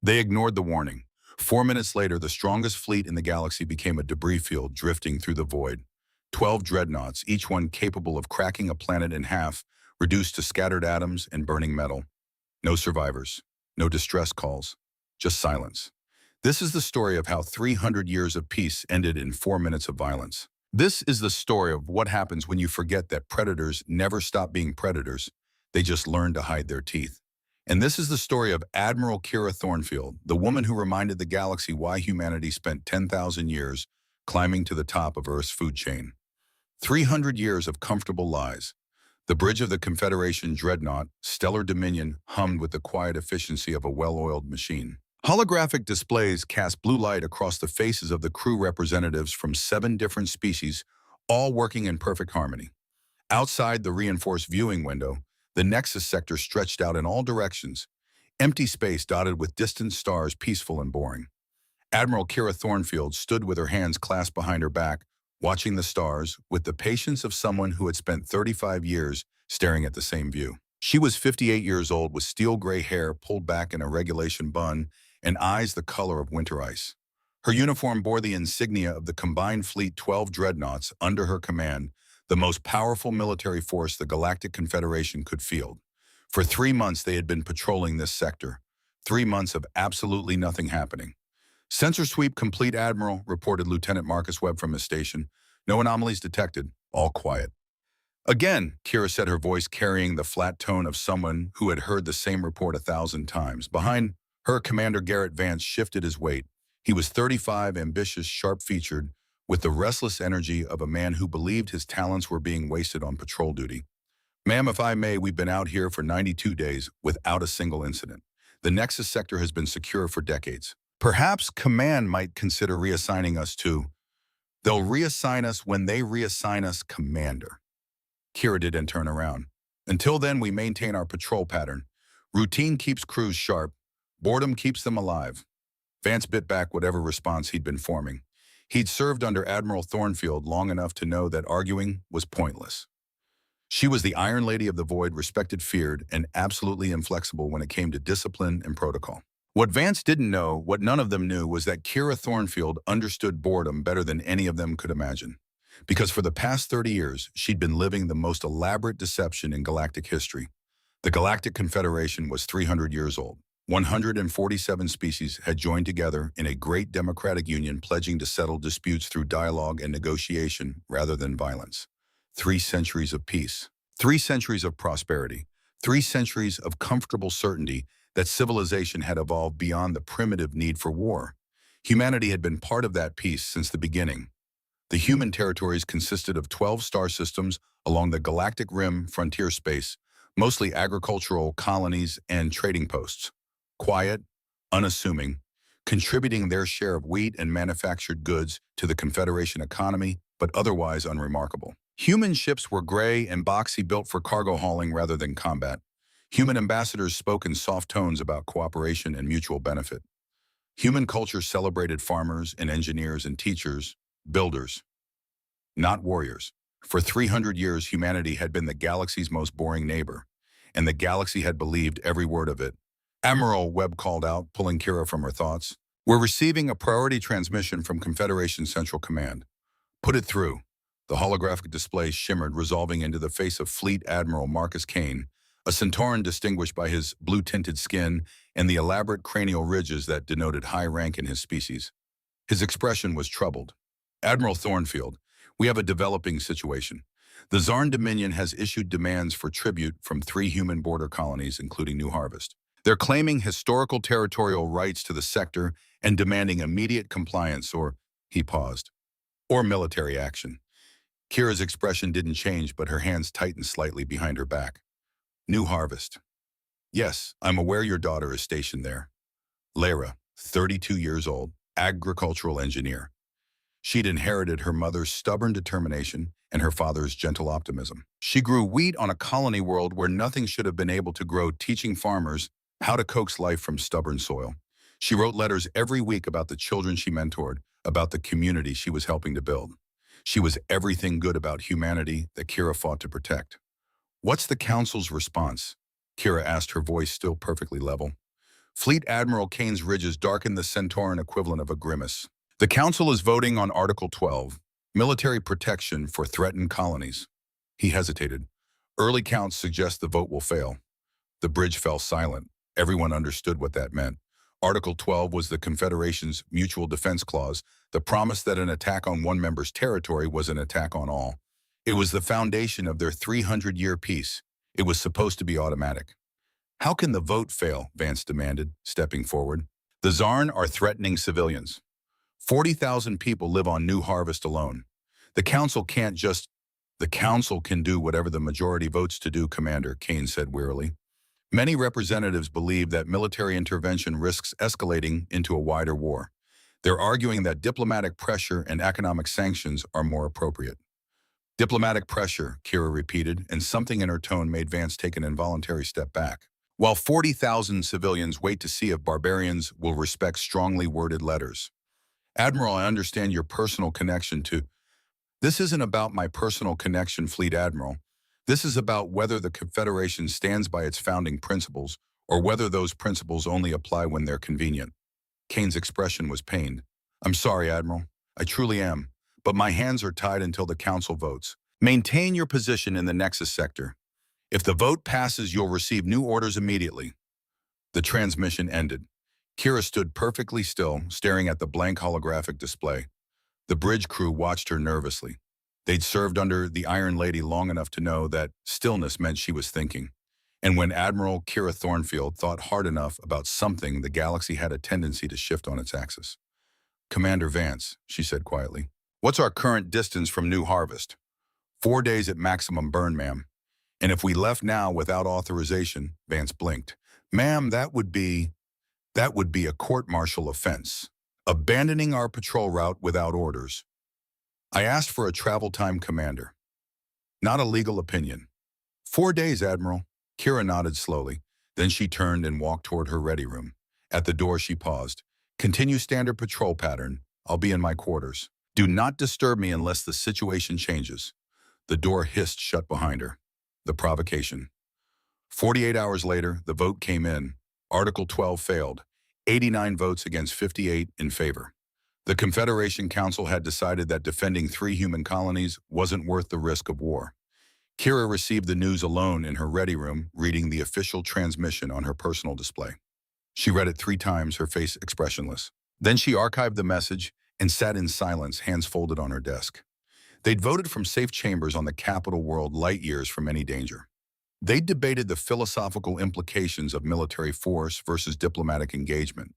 They ignored the warning. 4 minutes later, the strongest fleet in the galaxy became a debris field drifting through the void. 12 dreadnoughts, each one capable of cracking a planet in half, reduced to scattered atoms and burning metal. No survivors, no distress calls, just silence. This is the story of how 300 years of peace ended in 4 minutes of violence. This is the story of what happens when you forget that predators never stop being predators. They just learn to hide their teeth. And this is the story of Admiral Kira Thornfield, the woman who reminded the galaxy why humanity spent 10,000 years climbing to the top of Earth's food chain. 300 years of comfortable lies. The bridge of the Confederation dreadnought, Stellar Dominion, hummed with the quiet efficiency of a well-oiled machine. Holographic displays cast blue light across the faces of the crew representatives from 7 different species, all working in perfect harmony. Outside the reinforced viewing window, the Nexus sector stretched out in all directions, empty space dotted with distant stars, peaceful and boring. Admiral Kira Thornfield stood with her hands clasped behind her back, watching the stars with the patience of someone who had spent 35 years staring at the same view. She was 58 years old with steel gray hair pulled back in a regulation bun and eyes the color of winter ice. Her uniform bore the insignia of the combined fleet 12 dreadnoughts under her command, the most powerful military force the Galactic Confederation could field. For 3 months they had been patrolling this sector. 3 months of absolutely nothing happening. "Sensor sweep complete, Admiral," reported Lieutenant Marcus Webb from his station. "No anomalies detected. All quiet." "Again," Kira said, her voice carrying the flat tone of someone who had heard the same report 1,000 times. Behind her, Commander Garrett Vance shifted his weight. He was 35, ambitious, sharp-featured, with the restless energy of a man who believed his talents were being wasted on patrol duty. "Ma'am, if I may, we've been out here for 92 days without a single incident. The Nexus sector has been secure for decades. Perhaps Command might consider reassigning us to—" "They'll reassign us when they reassign us, Commander." Kira didn't turn around. "Until then, we maintain our patrol pattern. Routine keeps crews sharp. Boredom keeps them alive." Vance bit back whatever response he'd been forming. He'd served under Admiral Thornfield long enough to know that arguing was pointless. She was the Iron Lady of the Void, respected, feared, and absolutely inflexible when it came to discipline and protocol. What Vance didn't know, what none of them knew, was that Kira Thornfield understood boredom better than any of them could imagine. Because for the past 30 years, she'd been living the most elaborate deception in galactic history. The Galactic Confederation was 300 years old. 147 species had joined together in a great democratic union, pledging to settle disputes through dialogue and negotiation rather than violence. 3 centuries of peace. 3 centuries of prosperity. 3 centuries of comfortable certainty that civilization had evolved beyond the primitive need for war. Humanity had been part of that peace since the beginning. The human territories consisted of 12 star systems along the galactic rim frontier space, mostly agricultural colonies and trading posts. Quiet, unassuming, contributing their share of wheat and manufactured goods to the Confederation economy, but otherwise unremarkable. Human ships were gray and boxy, built for cargo hauling rather than combat. Human ambassadors spoke in soft tones about cooperation and mutual benefit. Human culture celebrated farmers and engineers and teachers, builders, not warriors. For 300 years, humanity had been the galaxy's most boring neighbor, and the galaxy had believed every word of it. "Admiral," Webb called out, pulling Kira from her thoughts. "We're receiving a priority transmission from Confederation Central Command." "Put it through." The holographic display shimmered, resolving into the face of Fleet Admiral Marcus Kane, a Centauran distinguished by his blue-tinted skin and the elaborate cranial ridges that denoted high rank in his species. His expression was troubled. "Admiral Thornfield, we have a developing situation. The Zarn Dominion has issued demands for tribute from 3 human border colonies, including New Harvest. They're claiming historical territorial rights to the sector and demanding immediate compliance or," he paused, "or military action." Kira's expression didn't change, but her hands tightened slightly behind her back. "New Harvest. Yes, I'm aware your daughter is stationed there. Lara, 32 years old, agricultural engineer. She'd inherited her mother's stubborn determination and her father's gentle optimism. She grew wheat on a colony world where nothing should have been able to grow, teaching farmers how to coax life from stubborn soil. She wrote letters every week about the children she mentored, about the community she was helping to build. She was everything good about humanity that Kira fought to protect." "What's the Council's response?" Kira asked, her voice still perfectly level. Fleet Admiral Kane's ridges darkened the Centauran equivalent of a grimace. The Council is voting on Article 12, military protection for threatened colonies. He hesitated. Early counts suggest the vote will fail. The bridge fell silent. Everyone understood what that meant. Article 12 was the Confederation's mutual defense clause, the promise that an attack on one member's territory was an attack on all. It was the foundation of their 300-year peace. It was supposed to be automatic. How can the vote fail? Vance demanded, stepping forward. The Zarn are threatening civilians. 40,000 people live on New Harvest alone. The Council can't just... The Council can do whatever the majority votes to do, Commander, Kane said wearily. Many representatives believe that military intervention risks escalating into a wider war. They're arguing that diplomatic pressure and economic sanctions are more appropriate. Diplomatic pressure, Kira repeated, and something in her tone made Vance take an involuntary step back. While 40,000 civilians wait to see if barbarians will respect strongly worded letters. Admiral, I understand your personal connection to... This isn't about my personal connection, Fleet Admiral. This is about whether the Confederation stands by its founding principles or whether those principles only apply when they're convenient. Kane's expression was pained. I'm sorry, Admiral. I truly am. But my hands are tied until the Council votes. Maintain your position in the Nexus sector. If the vote passes, you'll receive new orders immediately. The transmission ended. Kira stood perfectly still, staring at the blank holographic display. The bridge crew watched her nervously. They'd served under the Iron Lady long enough to know that stillness meant she was thinking. And when Admiral Kira Thornfield thought hard enough about something, the galaxy had a tendency to shift on its axis. Commander Vance, she said quietly, what's our current distance from New Harvest? 4 days at maximum burn, ma'am. And if we left now without authorization, Vance blinked. Ma'am, that would be a court-martial offense. Abandoning our patrol route without orders. I asked for a travel time, Commander. Not a legal opinion. 4 days, Admiral. Kira nodded slowly. Then she turned and walked toward her ready room. At the door, she paused. Continue standard patrol pattern. I'll be in my quarters. Do not disturb me unless the situation changes. The door hissed shut behind her. The provocation. 48 hours later, the vote came in. Article 12 failed. 89 votes against 58 in favor. The Confederation Council had decided that defending 3 human colonies wasn't worth the risk of war. Kira received the news alone in her ready room, reading the official transmission on her personal display. She read it 3 times, her face expressionless. Then she archived the message and sat in silence, hands folded on her desk. They'd voted from safe chambers on the capital world light years from any danger. They'd debated the philosophical implications of military force versus diplomatic engagement.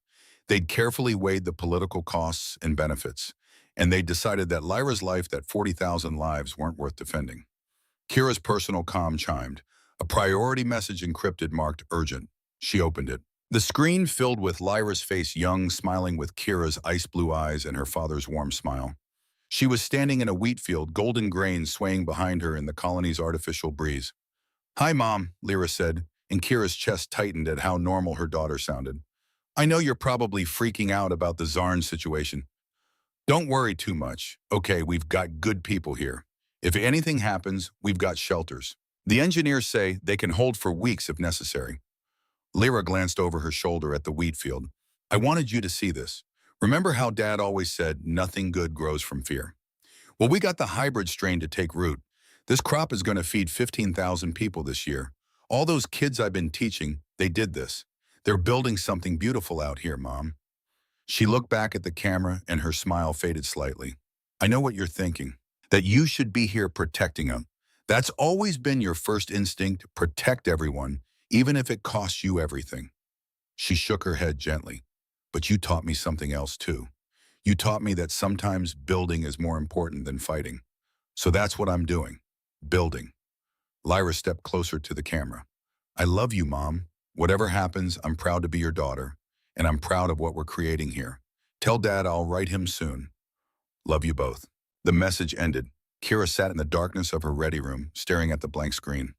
They'd carefully weighed the political costs and benefits, and they'd decided that Lyra's life, that 40,000 lives, weren't worth defending. Kira's personal comm chimed. A priority message encrypted marked urgent. She opened it. The screen filled with Lyra's face, young, smiling with Kira's ice-blue eyes and her father's warm smile. She was standing in a wheat field, golden grain swaying behind her in the colony's artificial breeze. Hi, Mom, Lyra said, and Kira's chest tightened at how normal her daughter sounded. I know you're probably freaking out about the Zarn situation. Don't worry too much. Okay, we've got good people here. If anything happens, we've got shelters. The engineers say they can hold for weeks if necessary. Lyra glanced over her shoulder at the wheat field. I wanted you to see this. Remember how Dad always said nothing good grows from fear? Well, we got the hybrid strain to take root. This crop is going to feed 15,000 people this year. All those kids I've been teaching, they did this. They're building something beautiful out here, Mom. She looked back at the camera and her smile faded slightly. I know what you're thinking, that you should be here protecting them. That's always been your first instinct, protect everyone, even if it costs you everything. She shook her head gently. But you taught me something else too. You taught me that sometimes building is more important than fighting. So that's what I'm doing, building. Lyra stepped closer to the camera. I love you, Mom. Whatever happens, I'm proud to be your daughter, and I'm proud of what we're creating here. Tell Dad I'll write him soon. Love you both. The message ended. Kira sat in the darkness of her ready room, staring at the blank screen.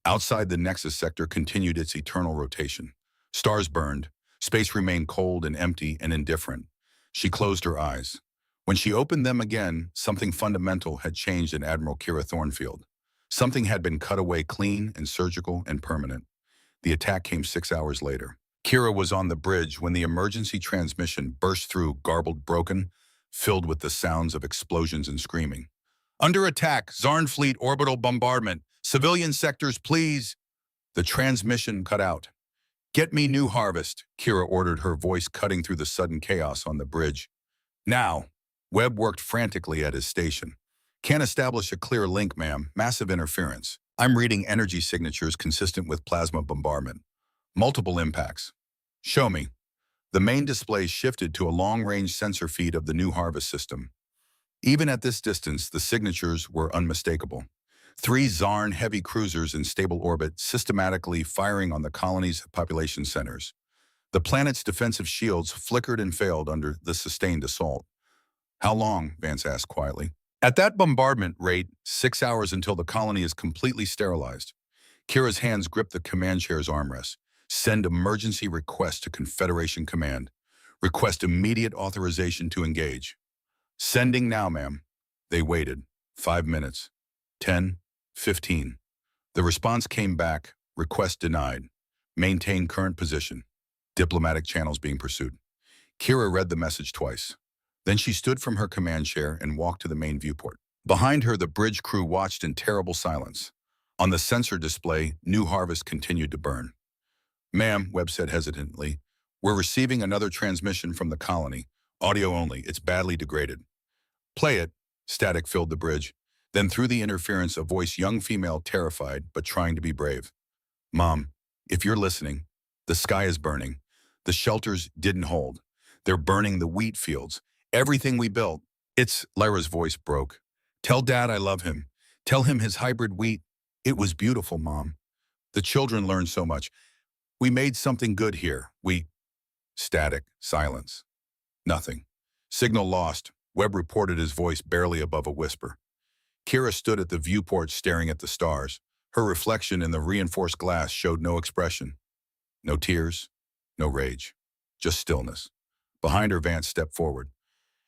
Outside, the Nexus sector continued its eternal rotation. Stars burned. Space remained cold and empty and indifferent. She closed her eyes. When she opened them again, something fundamental had changed in Admiral Kira Thornfield. Something had been cut away clean and surgical and permanent. The attack came 6 hours later. Kira was on the bridge when the emergency transmission burst through, garbled, broken, filled with the sounds of explosions and screaming. Under attack, Zarn Fleet orbital bombardment. Civilian sectors, please. The transmission cut out. Get me new harvest, Kira ordered, her voice cutting through the sudden chaos on the bridge. Now. Webb worked frantically at his station. Can't establish a clear link, ma'am. Massive interference. I'm reading energy signatures consistent with plasma bombardment. Multiple impacts. Show me. The main display shifted to a long-range sensor feed of the new harvest system. Even at this distance, the signatures were unmistakable. 3 Zarn heavy cruisers in stable orbit systematically firing on the colony's population centers. The planet's defensive shields flickered and failed under the sustained assault. How long? Vance asked quietly. At that bombardment rate, 6 hours until the colony is completely sterilized. Kira's hands gripped the command chair's armrest. Send emergency request to Confederation Command. Request immediate authorization to engage. Sending now, ma'am. They waited. 5 minutes. 10. 15. The response came back. Request denied. Maintain current position. Diplomatic channels being pursued. Kira read the message twice. Then she stood from her command chair and walked to the main viewport. Behind her, the bridge crew watched in terrible silence. On the sensor display, New Harvest continued to burn. Ma'am, Webb said hesitantly, we're receiving another transmission from the colony. Audio only. It's badly degraded. Play it. Static filled the bridge. Then through the interference, a voice, young female, terrified, but trying to be brave. Mom, if you're listening, the sky is burning. The shelters didn't hold. They're burning the wheat fields. Everything we built. Lyra's voice broke. Tell Dad I love him. Tell him his hybrid wheat. It was beautiful, Mom. The children learned so much. We made something good here. Static. Silence. Nothing. Signal lost. Webb reported, his voice barely above a whisper. Kira stood at the viewport staring at the stars. Her reflection in the reinforced glass showed no expression. No tears. No rage. Just stillness. Behind her, Vance stepped forward.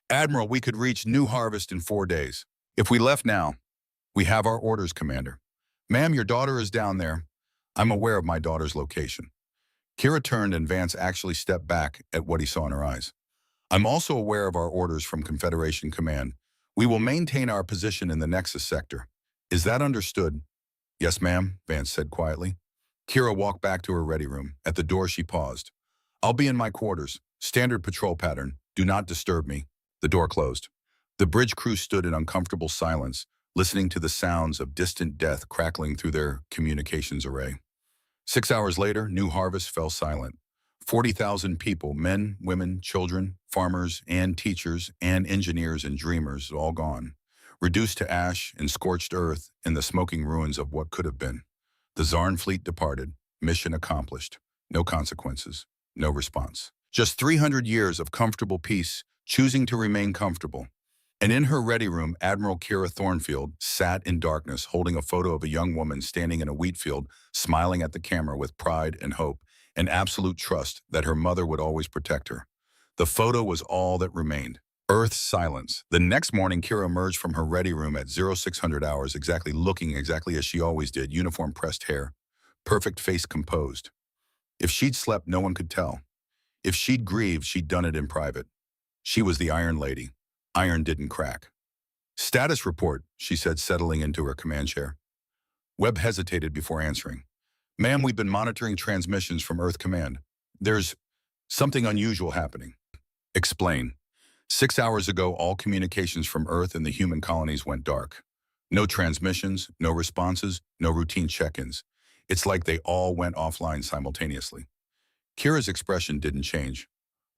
Admiral, we could reach New Harvest in 4 days. If we left now, we have our orders, Commander. Ma'am, your daughter is down there. I'm aware of my daughter's location. Kira turned and Vance actually stepped back at what he saw in her eyes. I'm also aware of our orders from Confederation Command. We will maintain our position in the Nexus sector. Is that understood? Yes, ma'am, Vance said quietly. Kira walked back to her ready room. At the door, she paused. I'll be in my quarters. Standard patrol pattern. Do not disturb me. The door closed. The bridge crew stood in uncomfortable silence, listening to the sounds of distant death crackling through their communications array. 6 hours later, New Harvest fell silent. 40,000 people, men, women, children, farmers, and teachers, and engineers and dreamers, all gone. Reduced to ash and scorched earth in the smoking ruins of what could have been. The Zarn fleet departed. Mission accomplished. No consequences. No response. Just 300 years of comfortable peace, choosing to remain comfortable. And in her ready room, Admiral Kira Thornfield sat in darkness, holding a photo of a young woman standing in a wheat field, smiling at the camera with pride and hope, and absolute trust that her mother would always protect her. The photo was all that remained. Earth's silence. The next morning, Kira emerged from her ready room at 0600 hours, looking exactly as she always did, uniform pressed hair, perfect face composed. If she'd slept, no one could tell. If she'd grieved, she'd done it in private. She was the Iron Lady. Iron didn't crack. Status report, she said, settling into her command chair. Webb hesitated before answering. Ma'am, we've been monitoring transmissions from Earth Command. There's something unusual happening. Explain. 6 hours ago, all communications from Earth and the human colonies went dark. No transmissions, no responses, no routine check-ins. It's like they all went offline simultaneously. Kira's expression didn't change.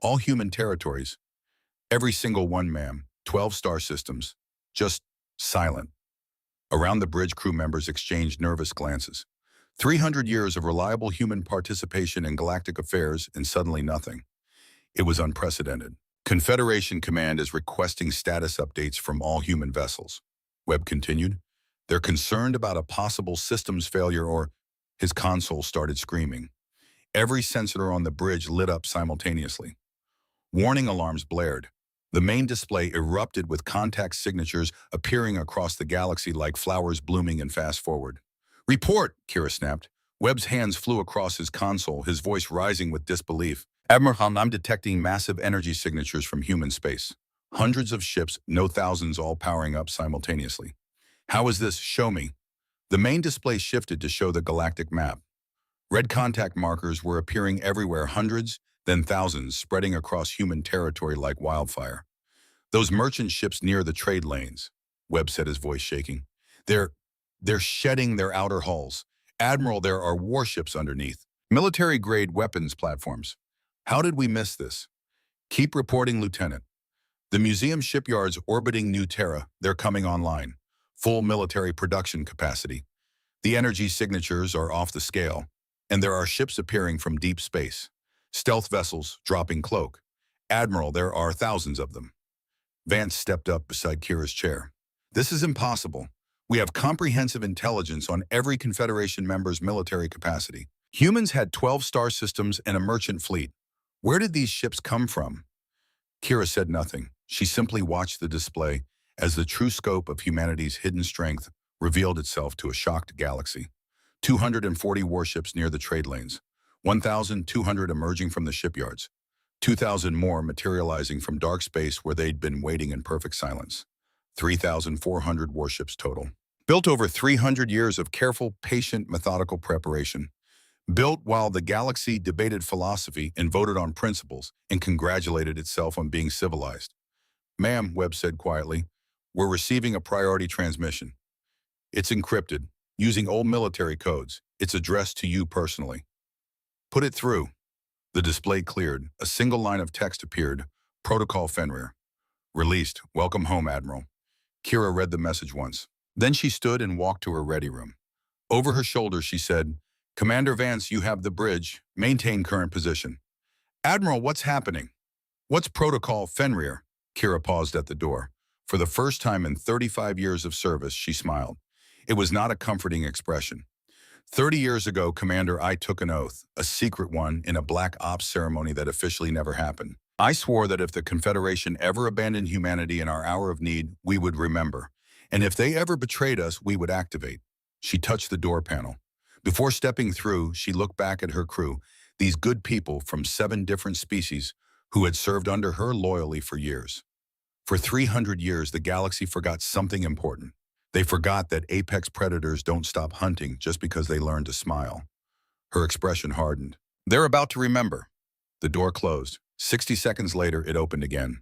All human territories. Every single one, ma'am. 12 star systems. Just silent. Around the bridge, crew members exchanged nervous glances. 300 years of reliable human participation in galactic affairs, and suddenly nothing. It was unprecedented. Confederation Command is requesting status updates from all human vessels. Webb continued. They're concerned about a possible systems failure or... His console started screaming. Every sensor on the bridge lit up simultaneously. Warning alarms blared. The main display erupted with contact signatures appearing across the galaxy like flowers blooming in fast forward. Report, Kira snapped. Webb's hands flew across his console, his voice rising with disbelief. Admiral, I'm detecting massive energy signatures from human space. Hundreds of ships, no thousands, all powering up simultaneously. How is this? Show me. The main display shifted to show the galactic map. Red contact markers were appearing everywhere, hundreds, then thousands, spreading across human territory like wildfire. Those merchant ships near the trade lanes, Webb said, his voice shaking. They're shedding their outer hulls. Admiral, there are warships underneath. Military-grade weapons platforms. How did we miss this? Keep reporting, Lieutenant. The museum shipyards orbiting New Terra, they're coming online. Full military production capacity. The energy signatures are off the scale, and there are ships appearing from deep space. Stealth vessels dropping cloak. Admiral, there are thousands of them. Vance stepped up beside Kira's chair. This is impossible. We have comprehensive intelligence on every Confederation member's military capacity. Humans had 12 star systems and a merchant fleet. Where did these ships come from? Kira said nothing. She simply watched the display as the true scope of humanity's hidden strength revealed itself to a shocked galaxy. 240 warships near the trade lanes, 1,200 emerging from the shipyards, 2,000 more materializing from dark space where they'd been waiting in perfect silence. 3,400 warships total. Built over 300 years of careful, patient, methodical preparation. Built while the galaxy debated philosophy and voted on principles and congratulated itself on being civilized. Ma'am, Webb said quietly, we're receiving a priority transmission. It's encrypted, using old military codes. It's addressed to you personally. Put it through. The display cleared. A single line of text appeared. Protocol Fenrir. Released. Welcome home, Admiral. Kira read the message once. Then she stood and walked to her ready room. Over her shoulder, she said, Commander Vance, you have the bridge. Maintain current position. Admiral, what's happening? What's Protocol Fenrir? Kira paused at the door. For the first time in 35 years of service, she smiled. It was not a comforting expression. 30 years ago, Commander, I took an oath, a secret one, in a black ops ceremony that officially never happened. I swore that if the Confederation ever abandoned humanity in our hour of need, we would remember. And if they ever betrayed us, we would activate. She touched the door panel. Before stepping through, she looked back at her crew, these good people from 7 different species who had served under her loyally for years. For 300 years, the galaxy forgot something important. They forgot that apex predators don't stop hunting just because they learn to smile. Her expression hardened. They're about to remember. The door closed. 60 seconds later, it opened again.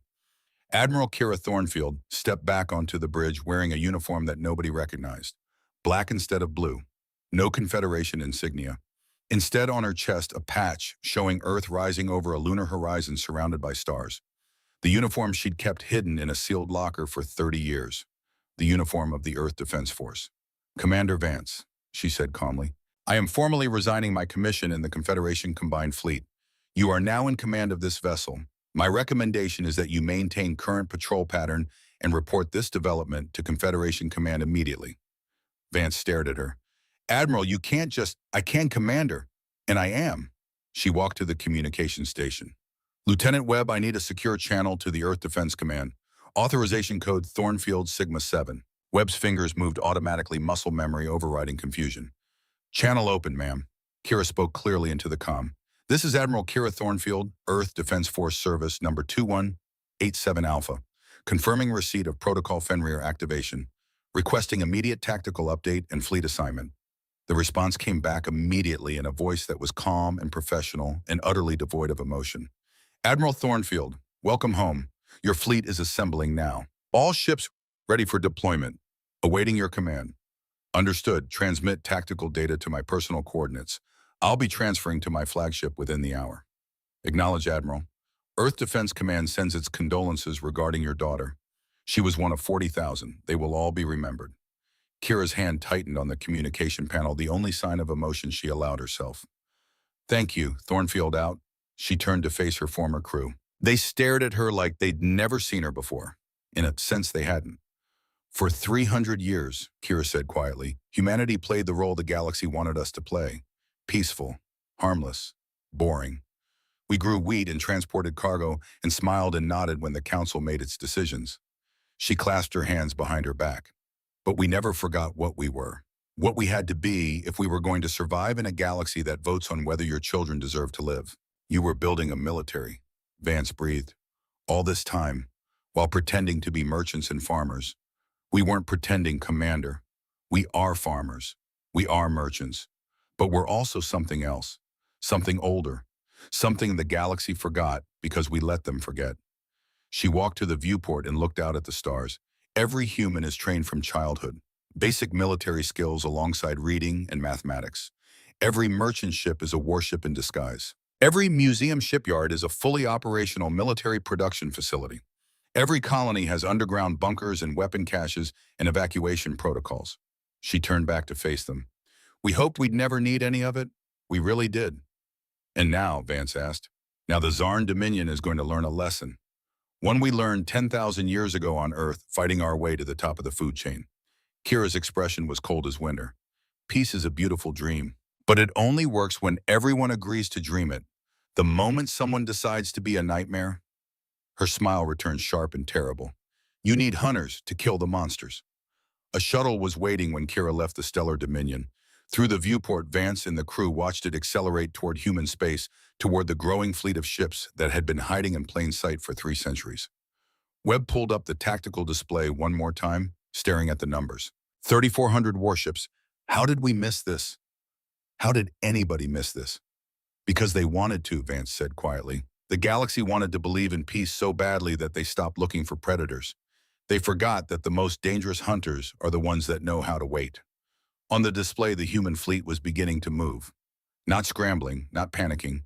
Admiral Kira Thornfield stepped back onto the bridge wearing a uniform that nobody recognized. Black instead of blue. No Confederation insignia. Instead, on her chest, a patch showing Earth rising over a lunar horizon surrounded by stars. The uniform she'd kept hidden in a sealed locker for 30 years. The uniform of the Earth Defense Force. Commander Vance, she said calmly, I am formally resigning my commission in the Confederation Combined Fleet. You are now in command of this vessel. My recommendation is that you maintain current patrol pattern and report this development to Confederation Command immediately. Vance stared at her. Admiral, you can't just, I can, Commander. And I am. She walked to the communication station. Lieutenant Webb, I need a secure channel to the Earth Defense Command. Authorization code Thornfield Sigma 7. Webb's fingers moved automatically, muscle memory overriding confusion. Channel open, ma'am. Kira spoke clearly into the comm. This is Admiral Kira Thornfield, Earth Defense Force Service number 2187 Alpha, confirming receipt of Protocol Fenrir activation, requesting immediate tactical update and fleet assignment. The response came back immediately in a voice that was calm and professional and utterly devoid of emotion. Admiral Thornfield, welcome home. Your fleet is assembling now. All ships ready for deployment. Awaiting your command. Understood. Transmit tactical data to my personal coordinates. I'll be transferring to my flagship within the hour. Acknowledge, Admiral. Earth Defense Command sends its condolences regarding your daughter. She was one of 40,000. They will all be remembered. Kira's hand tightened on the communication panel, the only sign of emotion she allowed herself. Thank you, Thornfield out. She turned to face her former crew. They stared at her like they'd never seen her before. In a sense, they hadn't. For 300 years, Kira said quietly, humanity played the role the galaxy wanted us to play. Peaceful, harmless, boring. We grew wheat and transported cargo and smiled and nodded when the council made its decisions. She clasped her hands behind her back. But we never forgot what we were. what we had to be if we were going to survive in a galaxy that votes on whether your children deserve to live. You were building a military, Vance breathed. All this time, while pretending to be merchants and farmers. We weren't pretending, Commander. We are farmers. We are merchants. But we're also something else, something older, something the galaxy forgot because we let them forget. She walked to the viewport and looked out at the stars. Every human is trained from childhood. Basic military skills alongside reading and mathematics. Every merchant ship is a warship in disguise. Every museum shipyard is a fully operational military production facility. Every colony has underground bunkers and weapon caches and evacuation protocols. She turned back to face them. We hoped we'd never need any of it. We really did. And now, Vance asked, now the Zarn Dominion is going to learn a lesson. One we learned 10,000 years ago on Earth, fighting our way to the top of the food chain. Kira's expression was cold as winter. Peace is a beautiful dream, but it only works when everyone agrees to dream it. The moment someone decides to be a nightmare, her smile returned sharp and terrible. You need hunters to kill the monsters. A shuttle was waiting when Kira left the Stellar Dominion. Through the viewport, Vance and the crew watched it accelerate toward human space, toward the growing fleet of ships that had been hiding in plain sight for 3 centuries. Webb pulled up the tactical display one more time, staring at the numbers. 3,400 warships. How did we miss this? How did anybody miss this? Because they wanted to, Vance said quietly. The galaxy wanted to believe in peace so badly that they stopped looking for predators. They forgot that the most dangerous hunters are the ones that know how to wait. On the display, the human fleet was beginning to move. Not scrambling, not panicking,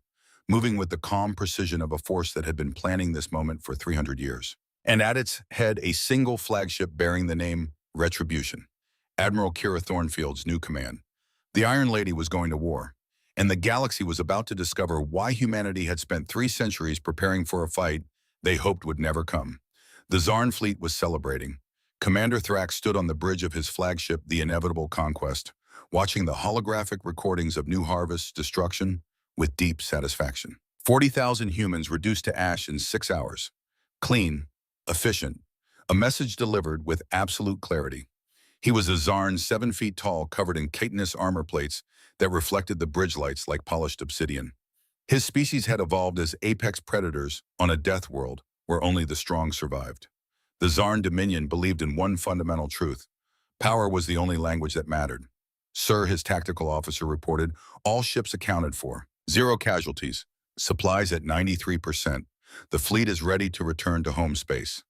moving with the calm precision of a force that had been planning this moment for 300 years. And at its head, a single flagship bearing the name Retribution, Admiral Kira Thornfield's new command. The Iron Lady was going to war, and the galaxy was about to discover why humanity had spent 3 centuries preparing for a fight they hoped would never come. The Zarn fleet was celebrating. Commander Thrax stood on the bridge of his flagship, the Inevitable Conquest, watching the holographic recordings of New Harvest's destruction with deep satisfaction. 40,000 humans reduced to ash in 6 hours. Clean, efficient, a message delivered with absolute clarity. He was a Zarn 7 feet tall, covered in chitinous armor plates that reflected the bridge lights like polished obsidian. His species had evolved as apex predators on a death world where only the strong survived. The Zarn Dominion believed in one fundamental truth. Power was the only language that mattered. Sir, his tactical officer reported, all ships accounted for. 0 casualties. Supplies at 93%. The fleet is ready to return to home space.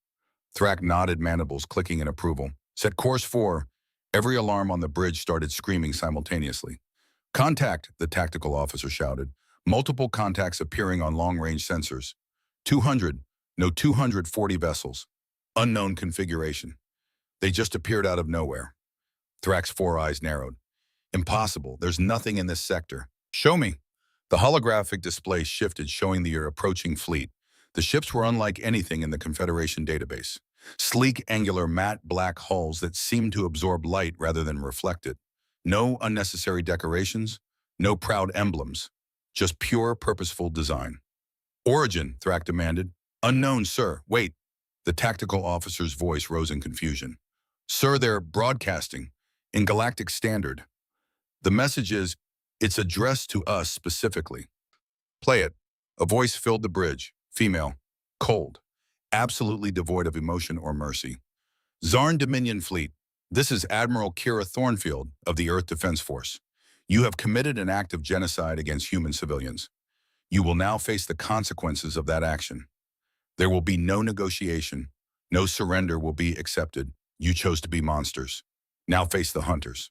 Thrak nodded, mandibles clicking in approval. Set course 4. Every alarm on the bridge started screaming simultaneously. Contact, the tactical officer shouted. Multiple contacts appearing on long-range sensors. 200, no 240 vessels. Unknown configuration. They just appeared out of nowhere. Thrak's 4 eyes narrowed. Impossible. There's nothing in this sector. Show me. The holographic display shifted, showing the approaching fleet. The ships were unlike anything in the Confederation database. Sleek, angular, matte black hulls that seemed to absorb light rather than reflect it. No unnecessary decorations, no proud emblems. Just pure, purposeful design. Origin, Thrak demanded. Unknown, sir. Wait. The tactical officer's voice rose in confusion. Sir, they're broadcasting in galactic standard. The message is, it's addressed to us specifically. Play it. A voice filled the bridge. Female. Cold. Absolutely devoid of emotion or mercy. Zarn Dominion Fleet. This is Admiral Kira Thornfield of the Earth Defense Force. You have committed an act of genocide against human civilians. You will now face the consequences of that action. There will be no negotiation. No surrender will be accepted. You chose to be monsters. Now face the hunters.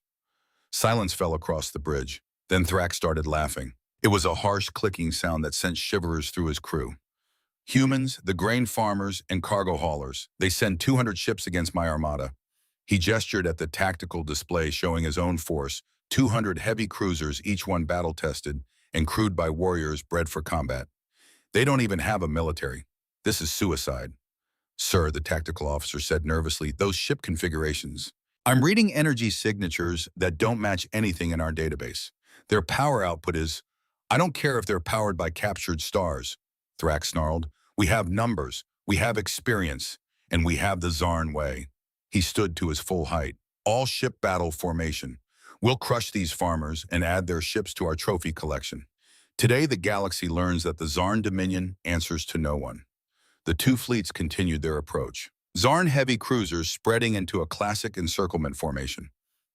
Silence fell across the bridge. Then Thrak started laughing. It was a harsh clicking sound that sent shivers through his crew. Humans, the grain farmers, and cargo haulers, they send 200 ships against my armada. He gestured at the tactical display showing his own force, 200 heavy cruisers, each one battle-tested and crewed by warriors bred for combat. They don't even have a military. This is suicide. Sir, the tactical officer said nervously, those ship configurations. I'm reading energy signatures that don't match anything in our database. Their power output is, I don't care if they're powered by captured stars, Thrak snarled. We have numbers, we have experience, and we have the Zarn way. He stood to his full height. All ship battle formation. We'll crush these farmers and add their ships to our trophy collection. Today, the galaxy learns that the Zarn Dominion answers to no one. The two fleets continued their approach. Zarn heavy cruisers spreading into a classic encirclement formation.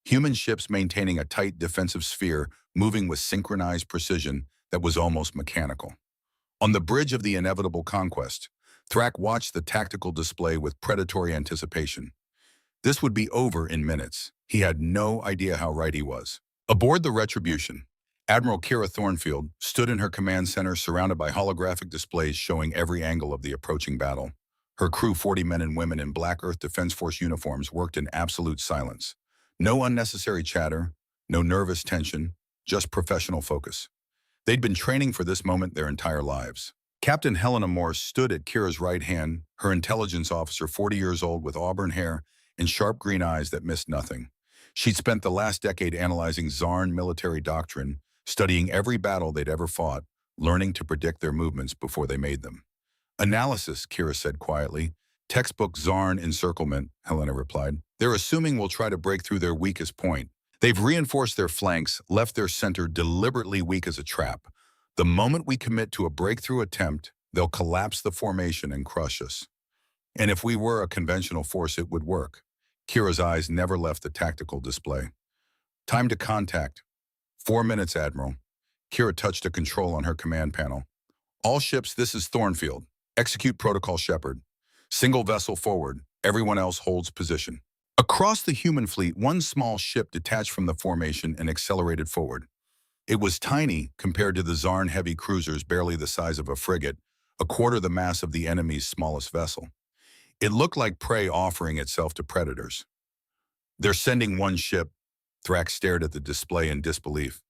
Human ships maintaining a tight defensive sphere, moving with synchronized precision that was almost mechanical. On the bridge of the inevitable conquest, Thrak watched the tactical display with predatory anticipation. This would be over in minutes. He had no idea how right he was. Aboard the Retribution, Admiral Kira Thornfield stood in her command center surrounded by holographic displays showing every angle of the approaching battle. Her crew, 40 men and women in Black Earth Defense Force uniforms, worked in absolute silence. No unnecessary chatter, no nervous tension, just professional focus. They'd been training for this moment their entire lives. Captain Helena Morse stood at Kira's right hand, her intelligence officer, 40 years old with auburn hair and sharp green eyes that missed nothing. She'd spent the last decade analyzing Zarn military doctrine, studying every battle they'd ever fought, learning to predict their movements before they made them. Analysis, Kira said quietly. Textbook Zarn encirclement, Helena replied. They're assuming we'll try to break through their weakest point. They've reinforced their flanks, left their center deliberately weak as a trap. The moment we commit to a breakthrough attempt, they'll collapse the formation and crush us. And if we were a conventional force, it would work. Kira's eyes never left the tactical display. Time to contact. 4 minutes, Admiral. Kira touched a control on her command panel. All ships, this is Thornfield. Execute Protocol Shepard. Single vessel forward. Everyone else holds position. Across the human fleet, one small ship detached from the formation and accelerated forward. It was tiny compared to the Zarn heavy cruisers, barely the size of a frigate, a quarter the mass of the enemy's smallest vessel. It looked like prey offering itself to predators. They're sending one ship. Thrak stared at the display in disbelief.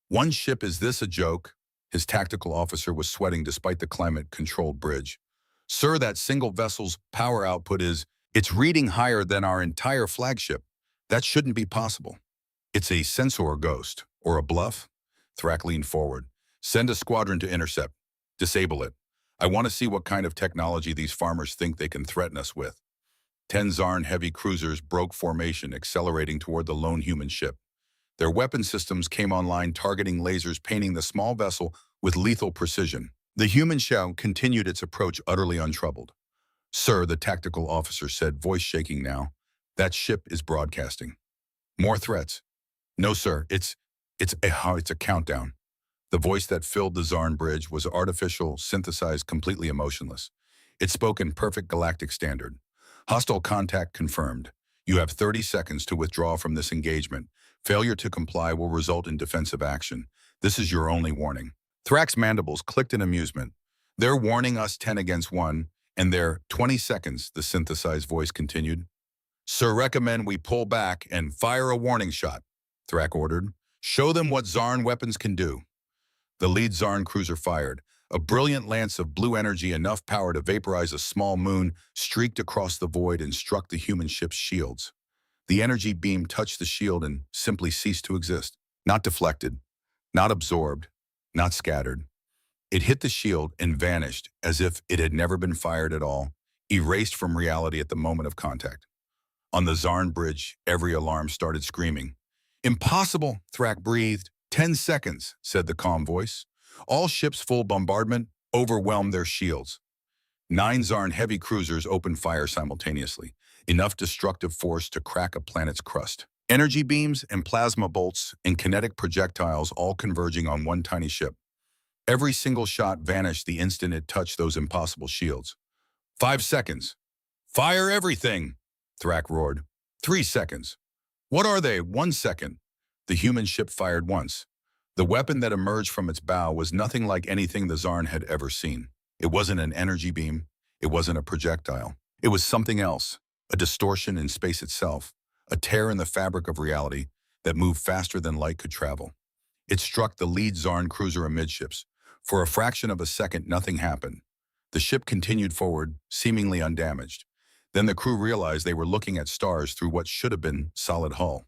One ship, is this a joke? His tactical officer was sweating despite the climate-controlled bridge. Sir, that single vessel's power output it's reading higher than our entire flagship. That shouldn't be possible. It's a sensor ghost, or a bluff? Thrak leaned forward. Send a squadron to intercept. Disable it. I want to see what kind of technology these farmers think they can threaten us with. 10 Zarn heavy cruisers broke formation, accelerating toward the lone human ship. Their weapon systems came online, targeting lasers, painting the small vessel with lethal precision. The human shell continued its approach utterly untroubled. Sir, the tactical officer said, voice shaking now, that ship is broadcasting. More threats. No, sir, it's a countdown. The voice that filled the Zarn bridge was artificial, synthesized, completely emotionless. It spoke in perfect galactic standard. Hostile contact confirmed. You have 30 seconds to withdraw from this engagement. Failure to comply will result in defensive action. This is your only warning. Thrak's mandibles clicked in amusement. They're warning us 10 against 1, and they're 20 seconds, the synthesized voice continued. Sir, recommend we pull back and fire a warning shot, Thrak ordered. Show them what Zarn weapons can do. The lead Zarn cruiser fired. A brilliant lance of blue energy, enough power to vaporize a small moon, streaked across the void and struck the human ship's shields. The energy beam touched the shield and simply ceased to exist. Not deflected, not absorbed, not scattered. It hit the shield and vanished as if it had never been fired at all, erased from reality at the moment of contact. On the Zarn bridge, every alarm started screaming. Impossible, Thrak breathed. 10 seconds, said the calm voice. All ships full bombardment, overwhelmed their shields. 9 Zarn heavy cruisers opened fire simultaneously, enough destructive force to crack a planet's crust. Energy beams and plasma bolts and kinetic projectiles all converging on one tiny ship. Every single shot vanished the instant it touched those impossible shields. 5 seconds. Fire everything, Thrak roared. 3 seconds. What are they? 1 second. The human ship fired once. The weapon that emerged from its bow was nothing like anything the Zarn had ever seen. It wasn't an energy beam. It wasn't a projectile. It was something else, a distortion in space itself, a tear in the fabric of reality that moved faster than light could travel. It struck the lead Zarn cruiser amidships. For a fraction of a second, nothing happened. The ship continued forward, seemingly undamaged. Then the crew realized they were looking at stars through what should have been solid hull.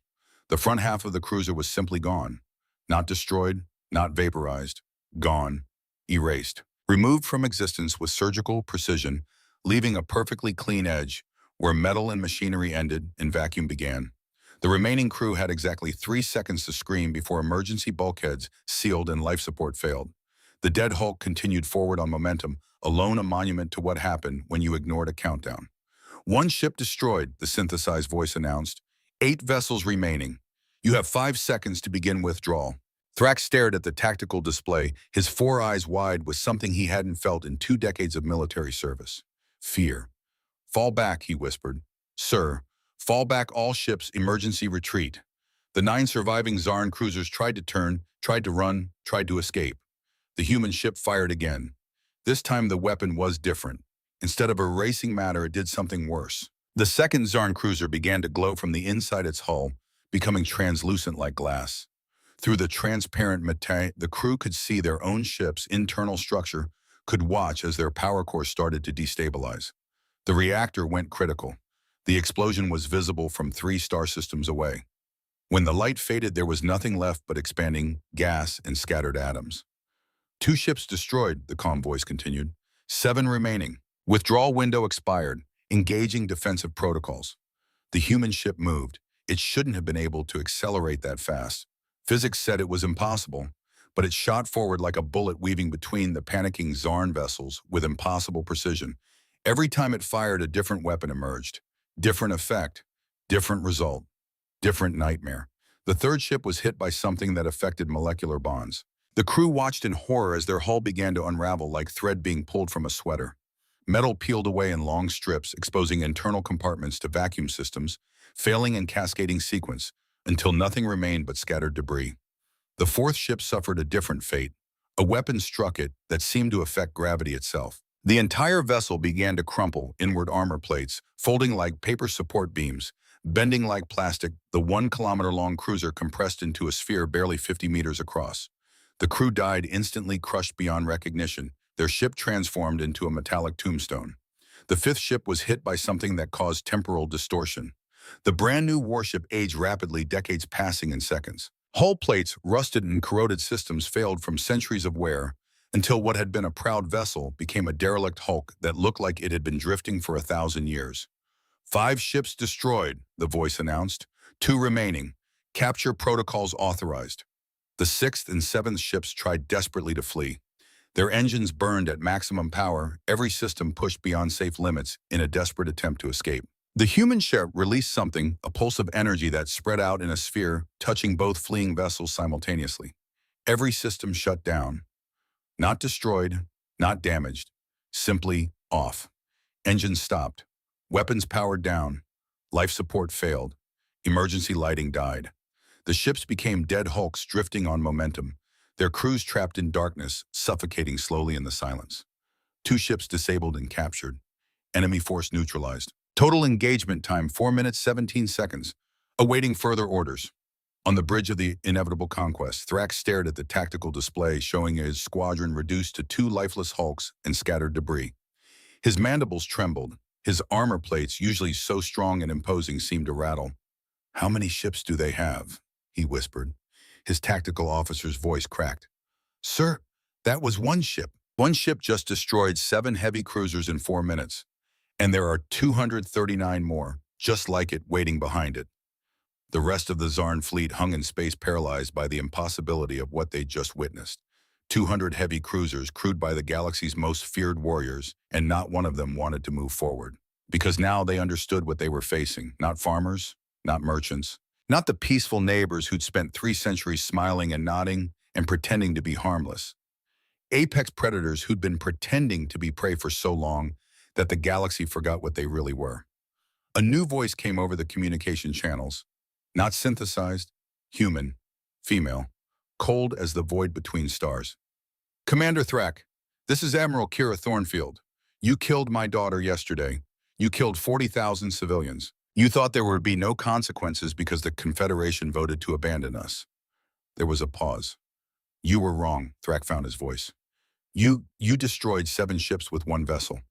The front half of the cruiser was simply gone. Not destroyed, not vaporized, gone, erased, removed from existence with surgical precision, leaving a perfectly clean edge where metal and machinery ended and vacuum began. The remaining crew had exactly 3 seconds to scream before emergency bulkheads sealed and life support failed. The dead Hulk continued forward on momentum, alone a monument to what happened when you ignored a countdown. One ship destroyed, the synthesized voice announced. 8 vessels remaining. You have 5 seconds to begin withdrawal. Thrax stared at the tactical display, his 4 eyes wide with something he hadn't felt in 2 decades of military service. Fear. Fall back, he whispered. Sir, fall back all ships, emergency retreat. The 9 surviving Zarn cruisers tried to turn, tried to run, tried to escape. The human ship fired again. This time the weapon was different. Instead of erasing matter, it did something worse. The second Zarn cruiser began to glow from the inside its hull, becoming translucent like glass. Through the transparent metal, the crew could see their own ship's internal structure, could watch as their power core started to destabilize. The reactor went critical. The explosion was visible from 3 star systems away. When the light faded, there was nothing left but expanding gas and scattered atoms. 2 ships destroyed, the calm voice continued. 7 remaining. Withdrawal window expired, engaging defensive protocols. The human ship moved. It shouldn't have been able to accelerate that fast. Physics said it was impossible, but it shot forward like a bullet weaving between the panicking Zarn vessels with impossible precision. Every time it fired, a different weapon emerged. Different effect, different result, different nightmare. The third ship was hit by something that affected molecular bonds. The crew watched in horror as their hull began to unravel like thread being pulled from a sweater. Metal peeled away in long strips, exposing internal compartments to vacuum systems, failing in cascading sequence, until nothing remained but scattered debris. The fourth ship suffered a different fate. A weapon struck it that seemed to affect gravity itself. The entire vessel began to crumple, inward armor plates, folding like paper support beams, bending like plastic, the 1-kilometer-long cruiser compressed into a sphere barely 50 meters across. The crew died instantly, crushed beyond recognition, their ship transformed into a metallic tombstone. The fifth ship was hit by something that caused temporal distortion. The brand-new warship aged rapidly, decades passing in seconds. Hull plates, rusted and corroded systems failed from centuries of wear, until what had been a proud vessel became a derelict hulk that looked like it had been drifting for 1,000 years. 5 ships destroyed, the voice announced. 2 remaining. Capture protocols authorized. The 6th and 7th ships tried desperately to flee. Their engines burned at maximum power, every system pushed beyond safe limits in a desperate attempt to escape. The human ship released something, a pulse of energy that spread out in a sphere, touching both fleeing vessels simultaneously. Every system shut down. Not destroyed, not damaged, simply off. Engines stopped. Weapons powered down. Life support failed. Emergency lighting died. The ships became dead hulks drifting on momentum, their crews trapped in darkness, suffocating slowly in the silence. 2 ships disabled and captured. Enemy force neutralized. Total engagement time 4 minutes 17 seconds. Awaiting further orders. On the bridge of the inevitable conquest, Thrax stared at the tactical display showing his squadron reduced to 2 lifeless hulks and scattered debris. His mandibles trembled. His armor plates, usually so strong and imposing, seemed to rattle. "How many ships do they have?" he whispered. His tactical officer's voice cracked. "Sir, that was 1 ship. 1 ship just destroyed 7 heavy cruisers in 4 minutes. And there are 239 more, just like it, waiting behind it." The rest of the Zarn fleet hung in space, paralyzed by the impossibility of what they'd just witnessed. 200 heavy cruisers crewed by the galaxy's most feared warriors, and not one of them wanted to move forward. Because now they understood what they were facing. Not farmers, not merchants, not the peaceful neighbors who'd spent 3 centuries smiling and nodding and pretending to be harmless. Apex predators who'd been pretending to be prey for so long that the galaxy forgot what they really were. A new voice came over the communication channels. Not synthesized, human, female, cold as the void between stars. "Commander Thrak, this is Admiral Kira Thornfield. You killed my daughter yesterday. You killed 40,000 civilians. You thought there would be no consequences because the Confederation voted to abandon us." There was a pause. "You were wrong," Thrak found his voice. You destroyed 7 ships with 1 vessel.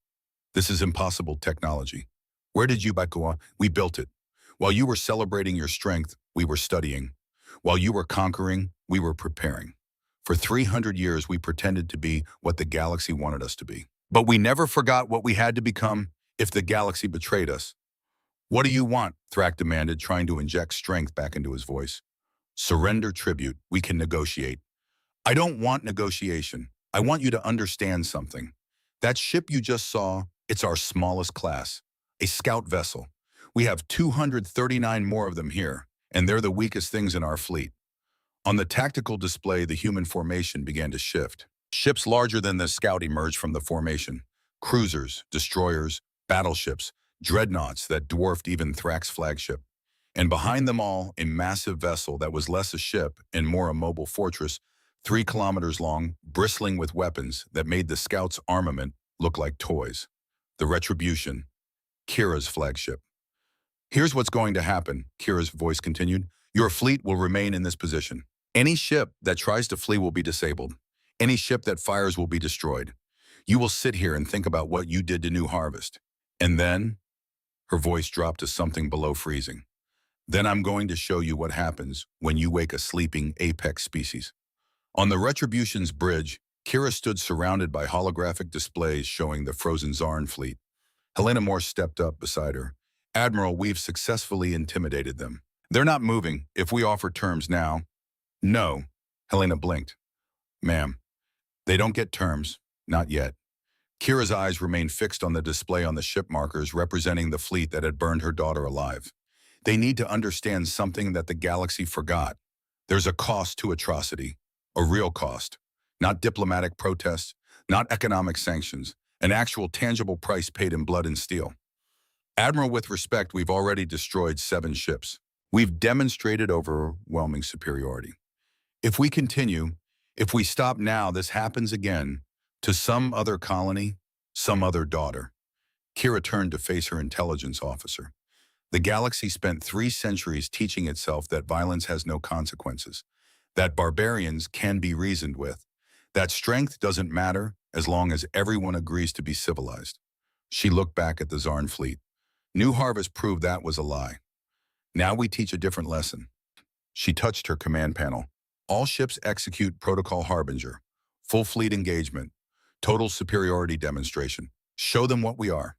This is impossible technology. Where did you go? We built it. While you were celebrating your strength, we were studying. While you were conquering, we were preparing. For 300 years, we pretended to be what the galaxy wanted us to be. But we never forgot what we had to become if the galaxy betrayed us. What do you want? Thrak demanded, trying to inject strength back into his voice. Surrender tribute. We can negotiate. I don't want negotiation. I want you to understand something. That ship you just saw, it's our smallest class, a scout vessel. We have 239 more of them here, and they're the weakest things in our fleet. On the tactical display, the human formation began to shift. Ships larger than the scout emerged from the formation. Cruisers, destroyers, battleships, dreadnoughts that dwarfed even Thrak's flagship. And behind them all, a massive vessel that was less a ship and more a mobile fortress, 3 kilometers long, bristling with weapons that made the scouts' armament look like toys. The Retribution, Kira's flagship. Here's what's going to happen, Kira's voice continued. Your fleet will remain in this position. Any ship that tries to flee will be disabled. Any ship that fires will be destroyed. You will sit here and think about what you did to New Harvest. And then, her voice dropped to something below freezing. Then I'm going to show you what happens when you wake a sleeping apex species. On the Retribution's bridge, Kira stood surrounded by holographic displays showing the frozen Zarn fleet. Helena Morse stepped up beside her. Admiral, we've successfully intimidated them. They're not moving. If we offer terms now. No. Helena blinked. Ma'am, they don't get terms. Not yet. Kira's eyes remained fixed on the display on the ship markers representing the fleet that had burned her daughter alive. They need to understand something that the galaxy forgot. There's a cost to atrocity. A real cost. Not diplomatic protests, not economic sanctions. An actual tangible price paid in blood and steel. Admiral, with respect, we've already destroyed 7 ships. We've demonstrated overwhelming superiority. If we continue, if we stop now, this happens again to some other colony, some other daughter. Kira turned to face her intelligence officer. The galaxy spent 3 centuries teaching itself that violence has no consequences, that barbarians can be reasoned with, that strength doesn't matter as long as everyone agrees to be civilized. She looked back at the Zarn fleet. New Harvest proved that was a lie. Now we teach a different lesson. She touched her command panel. All ships execute Protocol Harbinger. Full fleet engagement. Total superiority demonstration. Show them what we are.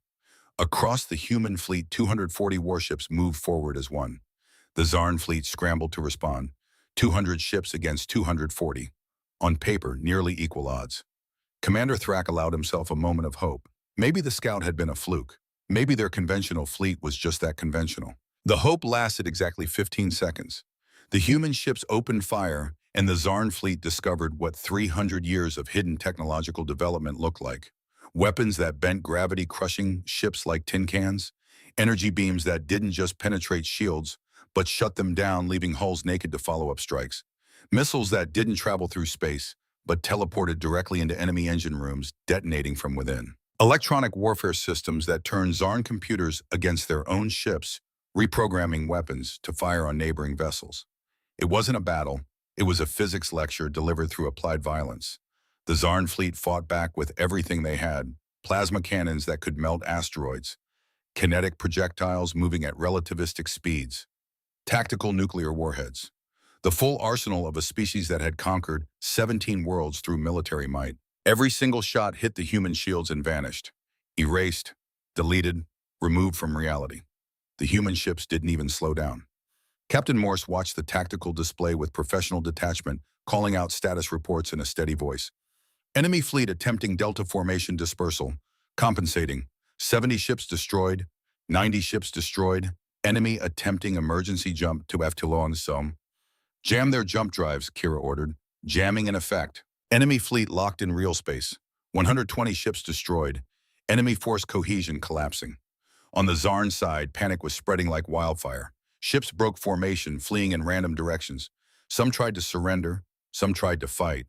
Across the human fleet, 240 warships moved forward as one. The Zarn fleet scrambled to respond. 200 ships against 240. On paper, nearly equal odds. Commander Thrak allowed himself a moment of hope. Maybe the scout had been a fluke. Maybe their conventional fleet was just that conventional. The hope lasted exactly 15 seconds. The human ships opened fire, and the Zarn fleet discovered what 300 years of hidden technological development looked like. Weapons that bent gravity, crushing ships like tin cans. Energy beams that didn't just penetrate shields, but shut them down, leaving hulls naked to follow up strikes. Missiles that didn't travel through space, but teleported directly into enemy engine rooms, detonating from within. Electronic warfare systems that turned Zarn computers against their own ships, reprogramming weapons to fire on neighboring vessels. It wasn't a battle. It was a physics lecture delivered through applied violence. The Zarn fleet fought back with everything they had. Plasma cannons that could melt asteroids. Kinetic projectiles moving at relativistic speeds. Tactical nuclear warheads. The full arsenal of a species that had conquered 17 worlds through military might. Every single shot hit the human shields and vanished. Erased, deleted, removed from reality. The human ships didn't even slow down. Captain Morse watched the tactical display with professional detachment, calling out status reports in a steady voice. Enemy fleet attempting Delta Formation dispersal. Compensating. 70 ships destroyed. 90 ships destroyed. Enemy attempting emergency jump to Eftilon Somme. Jam their jump drives, Kira ordered. Jamming in effect. Enemy fleet locked in real space. 120 ships destroyed. Enemy force cohesion collapsing. On the Zarn side, panic was spreading like wildfire. Ships broke formation, fleeing in random directions. Some tried to surrender. Some tried to fight.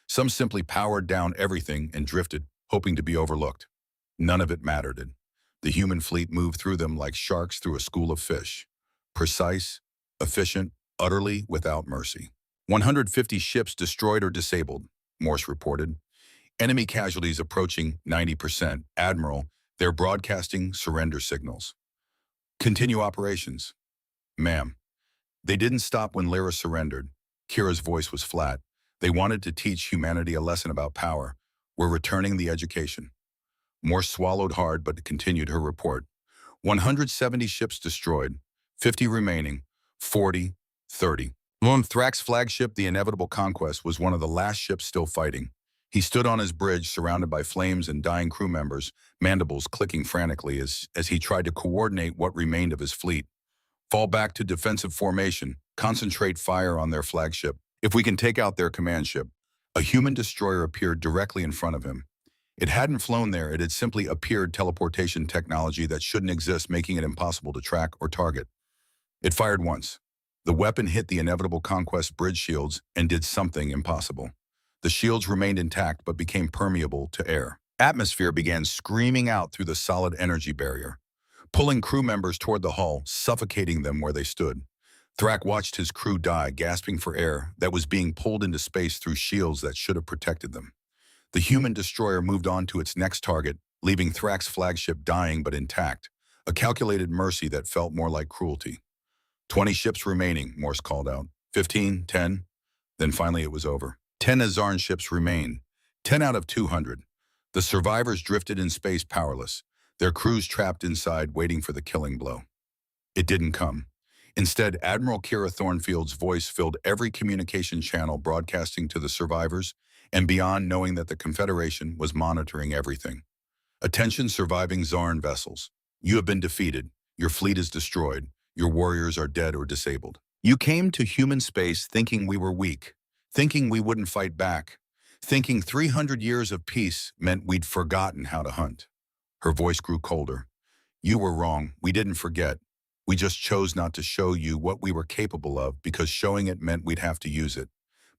Some simply powered down everything and drifted, hoping to be overlooked. None of it mattered. The human fleet moved through them like sharks through a school of fish. Precise, efficient, utterly without mercy. 150 ships destroyed or disabled, Morse reported. Enemy casualties approaching 90%. Admiral, they're broadcasting surrender signals. Continue operations. Ma'am. They didn't stop when Lyra surrendered. Kira's voice was flat. They wanted to teach humanity a lesson about power. We're returning the education. Morse swallowed hard but continued her report. 170 ships destroyed, 50 remaining, 40, 30. Thrax's flagship, the Inevitable Conquest, was one of the last ships still fighting. He stood on his bridge, surrounded by flames and dying crew members, mandibles clicking frantically as he tried to coordinate what remained of his fleet. Fall back to defensive formation, concentrate fire on their flagship. If we can take out their command ship. A human destroyer appeared directly in front of him. It hadn't flown there, it had simply appeared, teleportation technology that shouldn't exist, making it impossible to track or target. It fired once. The weapon hit the Inevitable Conquest bridge shields and did something impossible. The shields remained intact but became permeable to air. Atmosphere began screaming out through the solid energy barrier, pulling crew members toward the hull, suffocating them where they stood. Thrak watched his crew die, gasping for air that was being pulled into space through shields that should have protected them. The human destroyer moved on to its next target, leaving Thrak's flagship dying but intact, a calculated mercy that felt more like cruelty. 20 ships remaining, Morse called out. 15, 10. Then finally it was over. 10 Azarn ships remained. 10 out of 200. The survivors drifted in space powerless, their crews trapped inside waiting for the killing blow. It didn't come. Instead, Admiral Kira Thornfield's voice filled every communication channel, broadcasting to the survivors and beyond, knowing that the Confederation was monitoring everything. Attention, surviving Zarn vessels. You have been defeated. Your fleet is destroyed. Your warriors are dead or disabled. You came to human space thinking we were weak, thinking we wouldn't fight back, thinking 300 years of peace meant we'd forgotten how to hunt. Her voice grew colder. You were wrong. We didn't forget. We just chose not to show you what we were capable of because showing it meant we'd have to use it.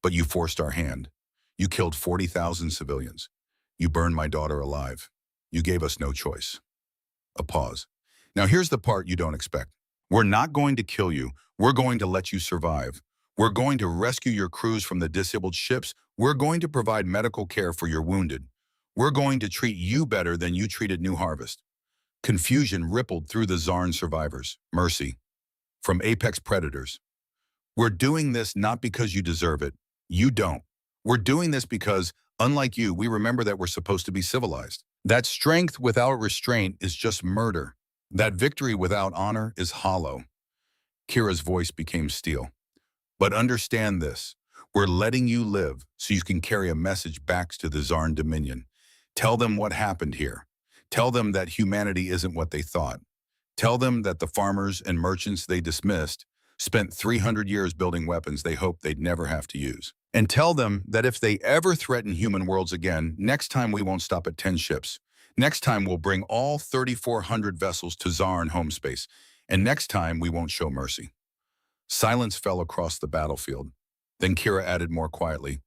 But you forced our hand. You killed 40,000 civilians. You burned my daughter alive. You gave us no choice. A pause. Now here's the part you don't expect. We're not going to kill you. We're going to let you survive. We're going to rescue your crews from the disabled ships. We're going to provide medical care for your wounded. We're going to treat you better than you treated New Harvest. Confusion rippled through the Zarn survivors. Mercy. From apex predators. We're doing this not because you deserve it. You don't. We're doing this because, unlike you, we remember that we're supposed to be civilized. That strength without restraint is just murder. That victory without honor is hollow. Kira's voice became steel. But understand this. We're letting you live so you can carry a message back to the Zarn Dominion. Tell them what happened here. Tell them that humanity isn't what they thought. Tell them that the farmers and merchants they dismissed spent 300 years building weapons they hoped they'd never have to use. And tell them that if they ever threaten human worlds again, next time we won't stop at 10 ships. Next time we'll bring all 3,400 vessels to Zarn home space. And next time we won't show mercy. Silence fell across the battlefield. Then Kira added more quietly,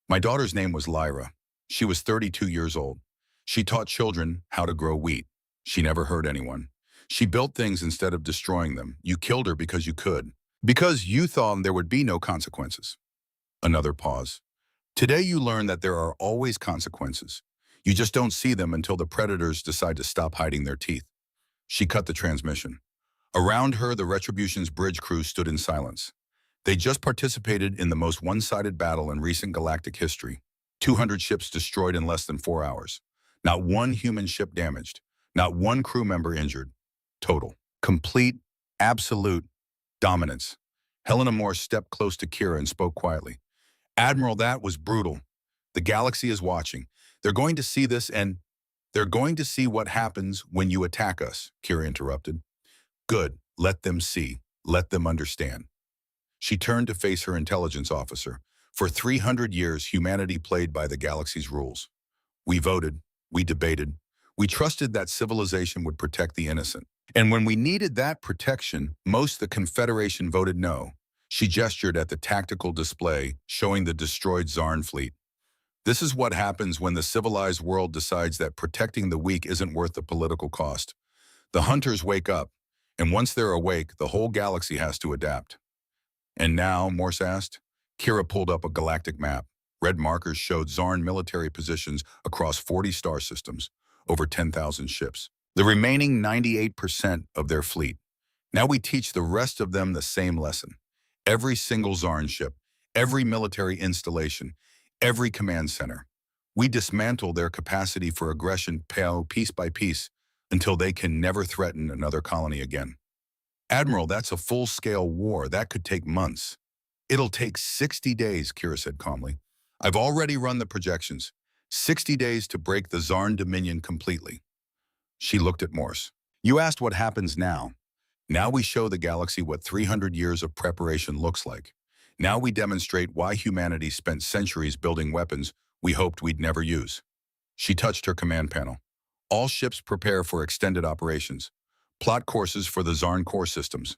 my daughter's name was Lyra. She was 32 years old. She taught children how to grow wheat. She never hurt anyone. She built things instead of destroying them. You killed her because you could. Because you thought there would be no consequences. Another pause. Today you learn that there are always consequences. You just don't see them until the predators decide to stop hiding their teeth. She cut the transmission. Around her, the Retribution's bridge crew stood in silence. They just participated in the most one-sided battle in recent galactic history. 200 ships destroyed in less than 4 hours. Not one human ship damaged. Not one crew member injured. Total. Complete, absolute dominance. Helena Morse stepped close to Kira and spoke quietly. Admiral, that was brutal. The galaxy is watching. They're going to see this and they're going to see what happens when you attack us, Kira interrupted. Good. Let them see. Let them understand. She turned to face her intelligence officer. For 300 years, humanity played by the galaxy's rules. We voted. We debated. We trusted that civilization would protect the innocent. And when we needed that protection, most of the Confederation voted no. She gestured at the tactical display, showing the destroyed Zarn fleet. This is what happens when the civilized world decides that protecting the weak isn't worth the political cost. The hunters wake up, and once they're awake, the whole galaxy has to adapt. And now, Morse asked. Kira pulled up a galactic map. Red markers showed Zarn military positions across 40 star systems, over 10,000 ships. The remaining 98% of their fleet. Now we teach the rest of them the same lesson. Every single Zarn ship, every military installation, every command center. We dismantle their capacity for aggression piece by piece until they can never threaten another colony again. Admiral, that's a full-scale war. That could take months. It'll take 60 days, Kira said calmly. I've already run the projections. 60 days to break the Zarn dominion completely. She looked at Morse. You asked what happens now. Now we show the galaxy what 300 years of preparation looks like. Now we demonstrate why humanity spent centuries building weapons we hoped we'd never use. She touched her command panel. All ships prepare for extended operations. Plot courses for the Zarn core systems.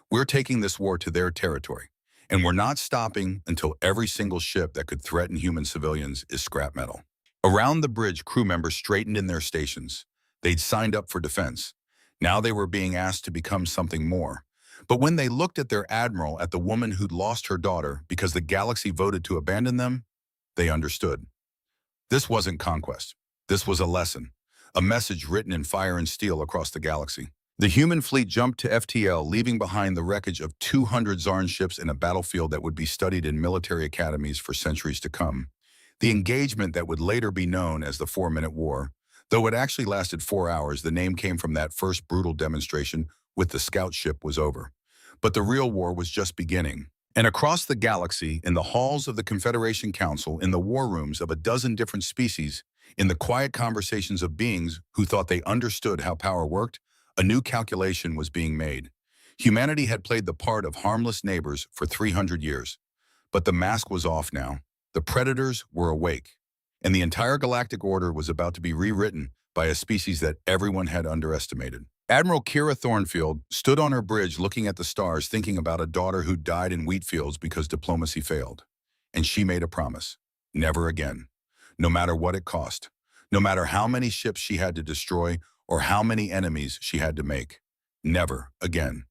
We're taking this war to their territory, and we're not stopping until every single ship that could threaten human civilians is scrap metal. Around the bridge, crew members straightened in their stations. They'd signed up for defense. Now they were being asked to become something more. But when they looked at their admiral, at the woman who'd lost her daughter because the galaxy voted to abandon them, they understood. This wasn't conquest. This was a lesson, a message written in fire and steel across the galaxy. The human fleet jumped to FTL, leaving behind the wreckage of 200 Zarn ships in a battlefield that would be studied in military academies for centuries to come. The engagement that would later be known as the 4-Minute War. Though it actually lasted 4 hours, the name came from that first brutal demonstration with the scout ship was over. But the real war was just beginning. And across the galaxy, in the halls of the Confederation Council, in the war rooms of a dozen different species, in the quiet conversations of beings who thought they understood how power worked, a new calculation was being made. Humanity had played the part of harmless neighbors for 300 years. But the mask was off now. The predators were awake. And the entire galactic order was about to be rewritten by a species that everyone had underestimated. Admiral Kira Thornfield stood on her bridge looking at the stars, thinking about a daughter who died in wheat fields because diplomacy failed. And she made a promise. Never again. No matter what it cost. No matter how many ships she had to destroy or how many enemies she had to make. Never again.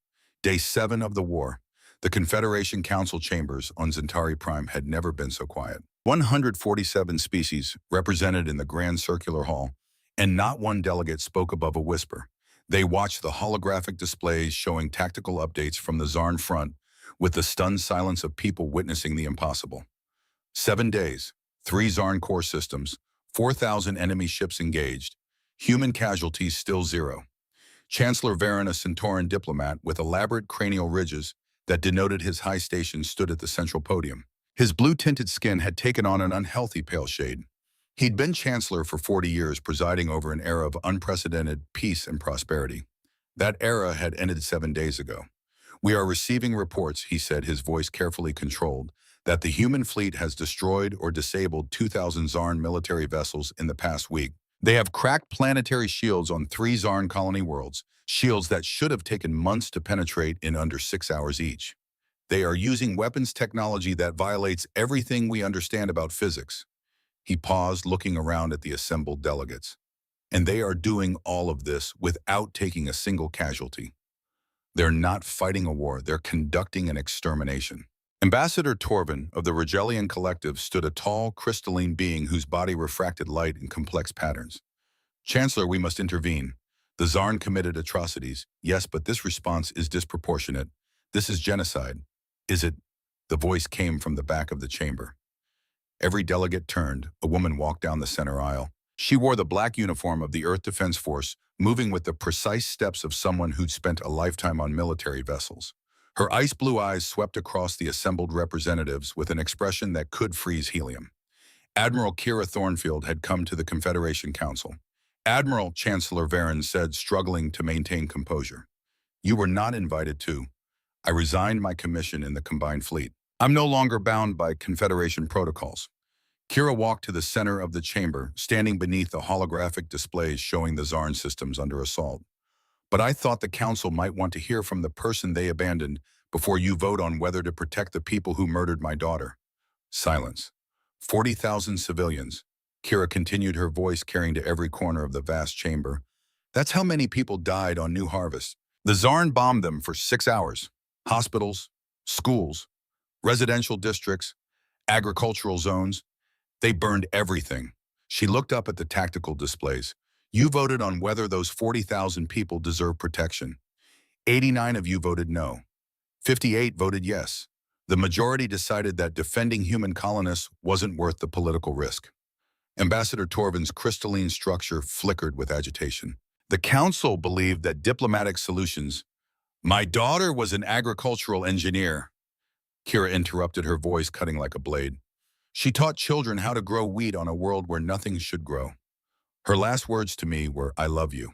Day 7 of the war. The Confederation Council chambers on Centauri Prime had never been so quiet. 147 species represented in the Grand Circular Hall, and not one delegate spoke above a whisper. They watched the holographic displays showing tactical updates from the Zarn front with the stunned silence of people witnessing the impossible. 7 days, 3 Zarn core systems, 4,000 enemy ships engaged, human casualties still 0. Chancellor Varen, a Centauran diplomat with elaborate cranial ridges that denoted his high station, stood at the central podium. His blue-tinted skin had taken on an unhealthy pale shade. He'd been chancellor for 40 years, presiding over an era of unprecedented peace and prosperity. That era had ended 7 days ago. We are receiving reports, he said, his voice carefully controlled, that the human fleet has destroyed or disabled 2,000 Zarn military vessels in the past week. They have cracked planetary shields on 3 Zarn colony worlds, shields that should have taken months to penetrate in under 6 hours each. They are using weapons technology that violates everything we understand about physics. He paused, looking around at the assembled delegates. And they are doing all of this without taking a single casualty. They're not fighting a war, they're conducting an extermination. Ambassador Torvin of the Regelian Collective stood, a tall, crystalline being whose body refracted light in complex patterns. Chancellor, we must intervene. The Zarn committed atrocities. Yes, but this response is disproportionate. This is genocide. Is it? The voice came from the back of the chamber. Every delegate turned. A woman walked down the center aisle. She wore the black uniform of the Earth Defense Force, moving with the precise steps of someone who'd spent a lifetime on military vessels. Her ice blue eyes swept across the assembled representatives with an expression that could freeze helium. Admiral Kira Thornfield had come to the Confederation Council. Admiral, Chancellor Varen said, struggling to maintain composure. You were not invited to. I resigned my commission in the combined fleet. I'm no longer bound by Confederation protocols. Kira walked to the center of the chamber, standing beneath the holographic displays showing the Zarn systems under assault. But I thought the council might want to hear from the person they abandoned before you vote on whether to protect the people who murdered my daughter. Silence. 40,000 civilians. Kira continued, her voice carrying to every corner of the vast chamber. That's how many people died on New Harvest. The Zarn bombed them for 6 hours. Hospitals, schools, residential districts, agricultural zones. They burned everything. She looked up at the tactical displays. You voted on whether those 40,000 people deserve protection. 89 of you voted no. 58 voted yes. The majority decided that defending human colonists wasn't worth the political risk. Ambassador Torvin's crystalline structure flickered with agitation. The council believed that diplomatic solutions. My daughter was an agricultural engineer. Kira interrupted, her voice cutting like a blade. She taught children how to grow wheat on a world where nothing should grow. Her last words to me were, I love you.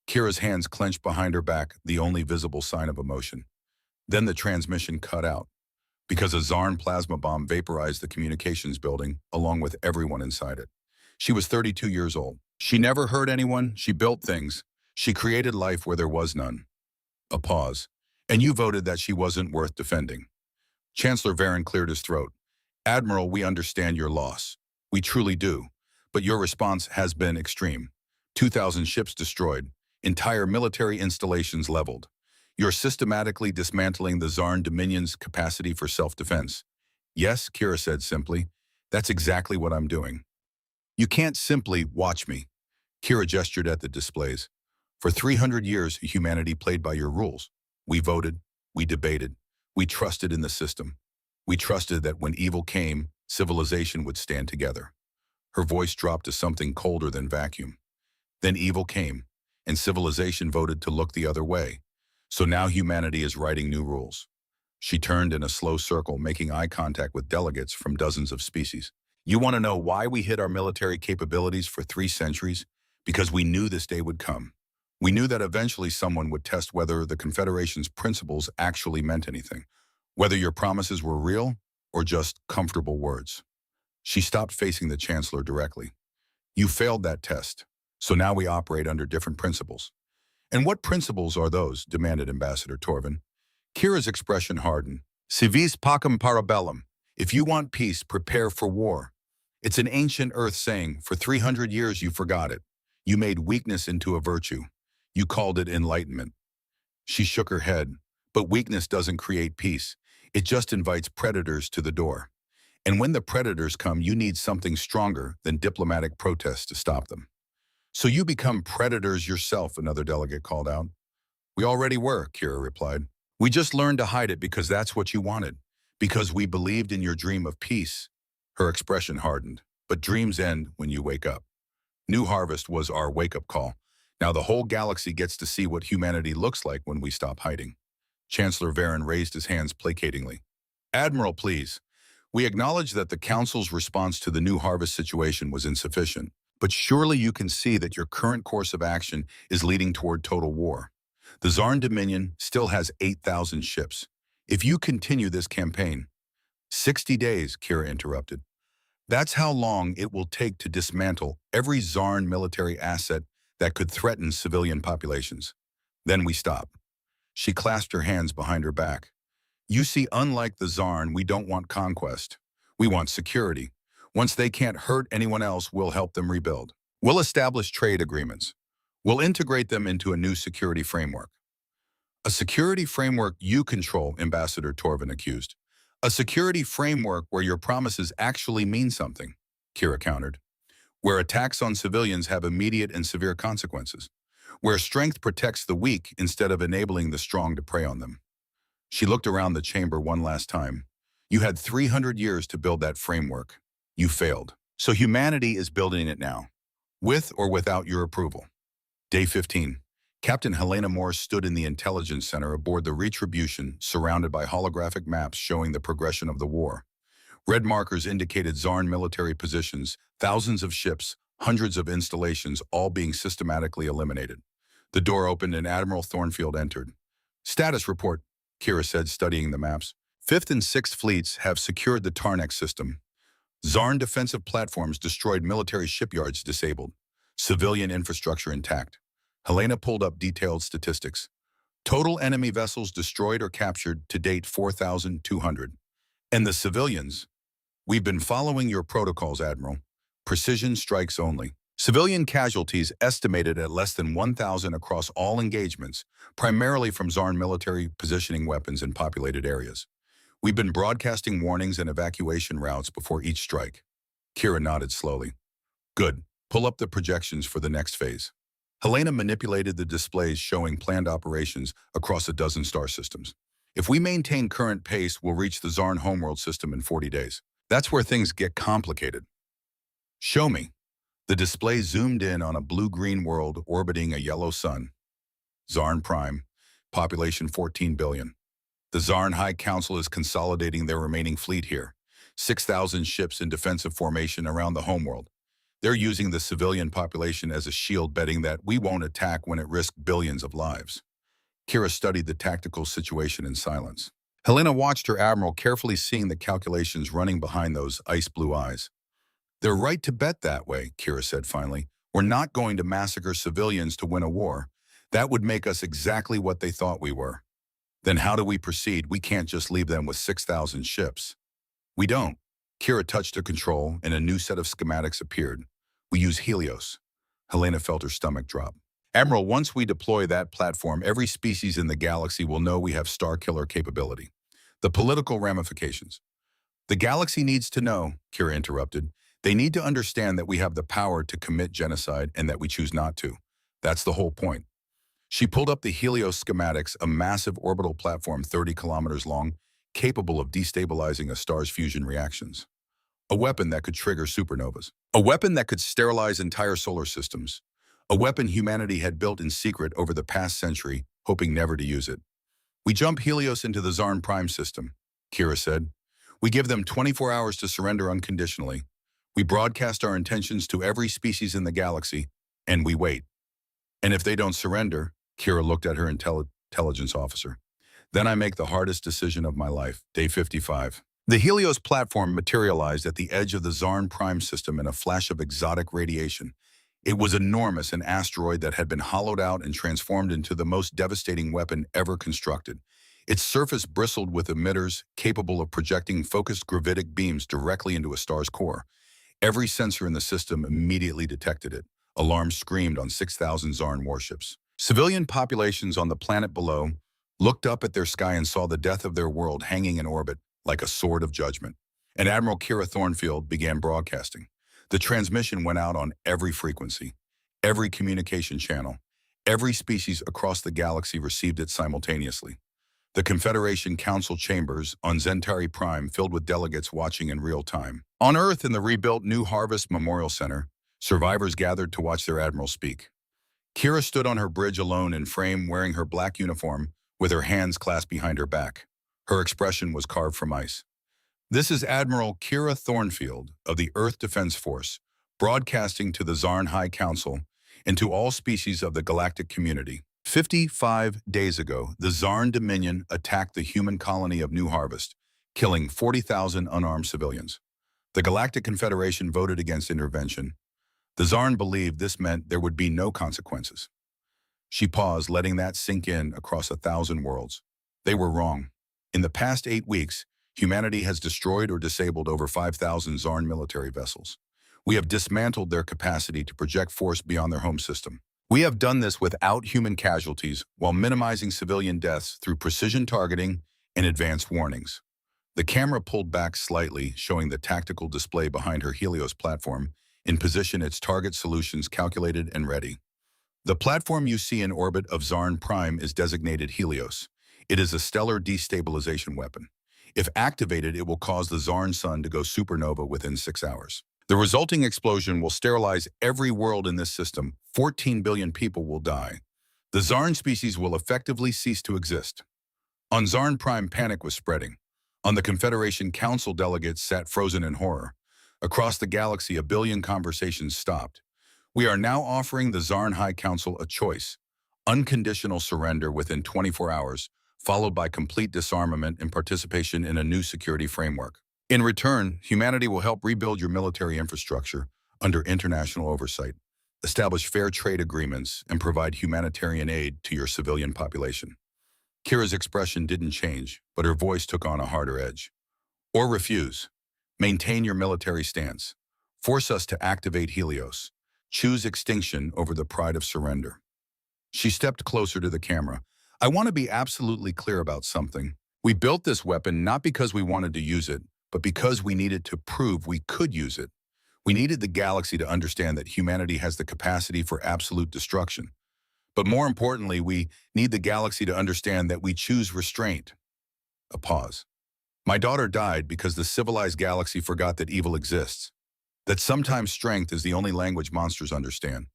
Kira's hands clenched behind her back, the only visible sign of emotion. Then the transmission cut out, because a Zarn plasma bomb vaporized the communications building, along with everyone inside it. She was 32 years old. She never hurt anyone, she built things. She created life where there was none. A pause. And you voted that she wasn't worth defending. Chancellor Varen cleared his throat. Admiral, we understand your loss. We truly do. But your response has been extreme. 2,000 ships destroyed. Entire military installations leveled. You're systematically dismantling the Zarn Dominion's capacity for self-defense. Yes, Kira said simply. That's exactly what I'm doing. You can't simply watch me. Kira gestured at the displays. For 300 years, humanity played by your rules. We voted, we debated, we trusted in the system. We trusted that when evil came, civilization would stand together. Her voice dropped to something colder than vacuum. Then evil came, and civilization voted to look the other way. So now humanity is writing new rules. She turned in a slow circle, making eye contact with delegates from dozens of species. You want to know why we hid our military capabilities for 3 centuries? Because we knew this day would come. We knew that eventually someone would test whether the Confederation's principles actually meant anything, whether your promises were real or just comfortable words. She stopped facing the Chancellor directly. You failed that test, so now we operate under different principles. And what principles are those? Demanded Ambassador Torvin. Kira's expression hardened. Si vis pacem para bellum. If you want peace, prepare for war. It's an ancient Earth saying. For 300 years you forgot it. You made weakness into a virtue. You called it enlightenment. She shook her head. But weakness doesn't create peace. It just invites predators to the door. And when the predators come, you need something stronger than diplomatic protests to stop them. So you become predators yourself, another delegate called out. We already were, Kira replied. We just learned to hide it because that's what you wanted. Because we believed in your dream of peace. Her expression hardened. But dreams end when you wake up. New Harvest was our wake-up call. Now the whole galaxy gets to see what humanity looks like when we stop hiding. Chancellor Varen raised his hands placatingly. Admiral, please. We acknowledge that the Council's response to the New Harvest situation was insufficient, but surely you can see that your current course of action is leading toward total war. The Zarn Dominion still has 8,000 ships. If you continue this campaign, 60 days, Kira interrupted. That's how long it will take to dismantle every Zarn military asset that could threaten civilian populations. Then we stop. She clasped her hands behind her back. You see, unlike the Zarn, we don't want conquest. We want security. Once they can't hurt anyone else, we'll help them rebuild. We'll establish trade agreements. We'll integrate them into a new security framework. A security framework you control, Ambassador Torvin accused. A security framework where your promises actually mean something, Kira countered. Where attacks on civilians have immediate and severe consequences. Where strength protects the weak instead of enabling the strong to prey on them. She looked around the chamber one last time. You had 300 years to build that framework. You failed. So humanity is building it now, with or without your approval. Day 15. Captain Helena Morse stood in the intelligence center aboard the Retribution, surrounded by holographic maps showing the progression of the war. Red markers indicated Zarn military positions, thousands of ships, hundreds of installations, all being systematically eliminated. The door opened and Admiral Thornfield entered. Status report, Kira said, studying the maps. 5th and 6th fleets have secured the Tarnek system. Zarn defensive platforms destroyed, military shipyards disabled. Civilian infrastructure intact. Helena pulled up detailed statistics. Total enemy vessels destroyed or captured to date 4,200. And the civilians? We've been following your protocols, Admiral. Precision strikes only. Civilian casualties estimated at less than 1,000 across all engagements, primarily from Zarn military positioning weapons in populated areas. We've been broadcasting warnings and evacuation routes before each strike. Kira nodded slowly. Good. Pull up the projections for the next phase. Helena manipulated the displays showing planned operations across a dozen star systems. If we maintain current pace, we'll reach the Zarn homeworld system in 40 days. That's where things get complicated. Show me. The display zoomed in on a blue-green world orbiting a yellow sun. Zarn Prime, population 14 billion. The Zarn High Council is consolidating their remaining fleet here. 6,000 ships in defensive formation around the homeworld. They're using the civilian population as a shield, betting that we won't attack when it risks billions of lives. Kira studied the tactical situation in silence. Helena watched her admiral carefully, seeing the calculations running behind those ice-blue eyes. "They're right to bet that way," Kira said finally. "We're not going to massacre civilians to win a war. That would make us exactly what they thought we were. Then how do we proceed? We can't just leave them with 6,000 ships." "We don't." Kira touched a control, and a new set of schematics appeared. "We use Helios." Helena felt her stomach drop. "Admiral, once we deploy that platform, every species in the galaxy will know we have star-killer capability." The political ramifications. "The galaxy needs to know," Kira interrupted. "They need to understand that we have the power to commit genocide and that we choose not to. That's the whole point." She pulled up the Helios schematics, a massive orbital platform 30 kilometers long, capable of destabilizing a star's fusion reactions. A weapon that could trigger supernovas. A weapon that could sterilize entire solar systems. A weapon humanity had built in secret over the past century, hoping never to use it. "We jump Helios into the Zarn Prime system," Kira said. "We give them 24 hours to surrender unconditionally. We broadcast our intentions to every species in the galaxy, and we wait. And if they don't surrender," Kira looked at her intelligence officer, "then I make the hardest decision of my life." Day 55. The Helios platform materialized at the edge of the Zarn Prime system in a flash of exotic radiation. It was enormous, an asteroid that had been hollowed out and transformed into the most devastating weapon ever constructed. Its surface bristled with emitters capable of projecting focused gravitic beams directly into a star's core. Every sensor in the system immediately detected it. Alarms screamed on 6,000 Zarn warships. Civilian populations on the planet below looked up at their sky and saw the death of their world hanging in orbit like a sword of judgment. And Admiral Kira Thornfield began broadcasting. The transmission went out on every frequency, every communication channel. Every species across the galaxy received it simultaneously. The Confederation Council chambers on Zentari Prime filled with delegates watching in real time. On Earth, in the rebuilt New Harvest Memorial Center, survivors gathered to watch their admiral speak. Kira stood on her bridge alone in frame, wearing her black uniform, with her hands clasped behind her back. Her expression was carved from ice. "This is Admiral Kira Thornfield of the Earth Defense Force, broadcasting to the Zarn High Council and to all species of the galactic community. 55 days ago, the Zarn Dominion attacked the human colony of New Harvest, killing 40,000 unarmed civilians. The Galactic Confederation voted against intervention. The Zarn believed this meant there would be no consequences." She paused, letting that sink in across 1,000 worlds. They were wrong. In the past 8 weeks, humanity has destroyed or disabled over 5,000 Zarn military vessels. We have dismantled their capacity to project force beyond their home system. We have done this without human casualties while minimizing civilian deaths through precision targeting and advanced warnings. The camera pulled back slightly, showing the tactical display behind her Helios platform, in position, its target solutions calculated and ready. "The platform you see in orbit of Zarn Prime is designated Helios. It is a stellar destabilization weapon. If activated, it will cause the Zarn sun to go supernova within 6 hours. The resulting explosion will sterilize every world in this system. 14 billion people will die. The Zarn species will effectively cease to exist." On Zarn Prime, panic was spreading. On the Confederation Council, delegates sat frozen in horror. Across the galaxy, 1 billion conversations stopped. "We are now offering the Zarn High Council a choice: unconditional surrender within 24 hours, followed by complete disarmament and participation in a new security framework. In return, humanity will help rebuild your military infrastructure under international oversight, establish fair trade agreements, and provide humanitarian aid to your civilian population." Kira's expression didn't change, but her voice took on a harder edge. "Or refuse. Maintain your military stance. Force us to activate Helios. Choose extinction over the pride of surrender." She stepped closer to the camera. "I want to be absolutely clear about something. We built this weapon not because we wanted to use it, but because we needed to prove we could use it. We needed the galaxy to understand that humanity has the capacity for absolute destruction. But more importantly, we need the galaxy to understand that we choose restraint." A pause. "My daughter died because the civilized galaxy forgot that evil exists. That sometimes strength is the only language monsters understand.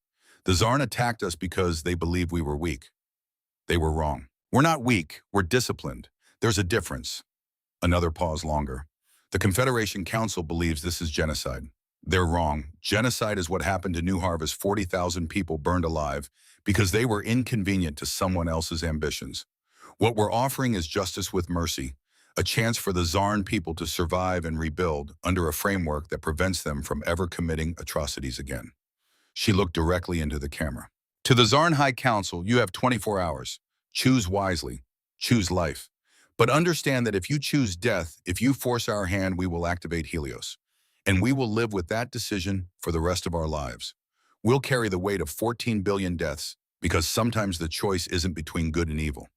The Zarn attacked us because they believed we were weak. They were wrong. We're not weak, we're disciplined. There's a difference. Another pause longer. The Confederation Council believes this is genocide. They're wrong. Genocide is what happened to New Harvest. 40,000 people burned alive because they were inconvenient to someone else's ambitions. What we're offering is justice with mercy, a chance for the Zarn people to survive and rebuild under a framework that prevents them from ever committing atrocities again. She looked directly into the camera. To the Zarn High Council, you have 24 hours. Choose wisely. Choose life. But understand that if you choose death, if you force our hand, we will activate Helios. And we will live with that decision for the rest of our lives. We'll carry the weight of 14 billion deaths because sometimes the choice isn't between good and evil.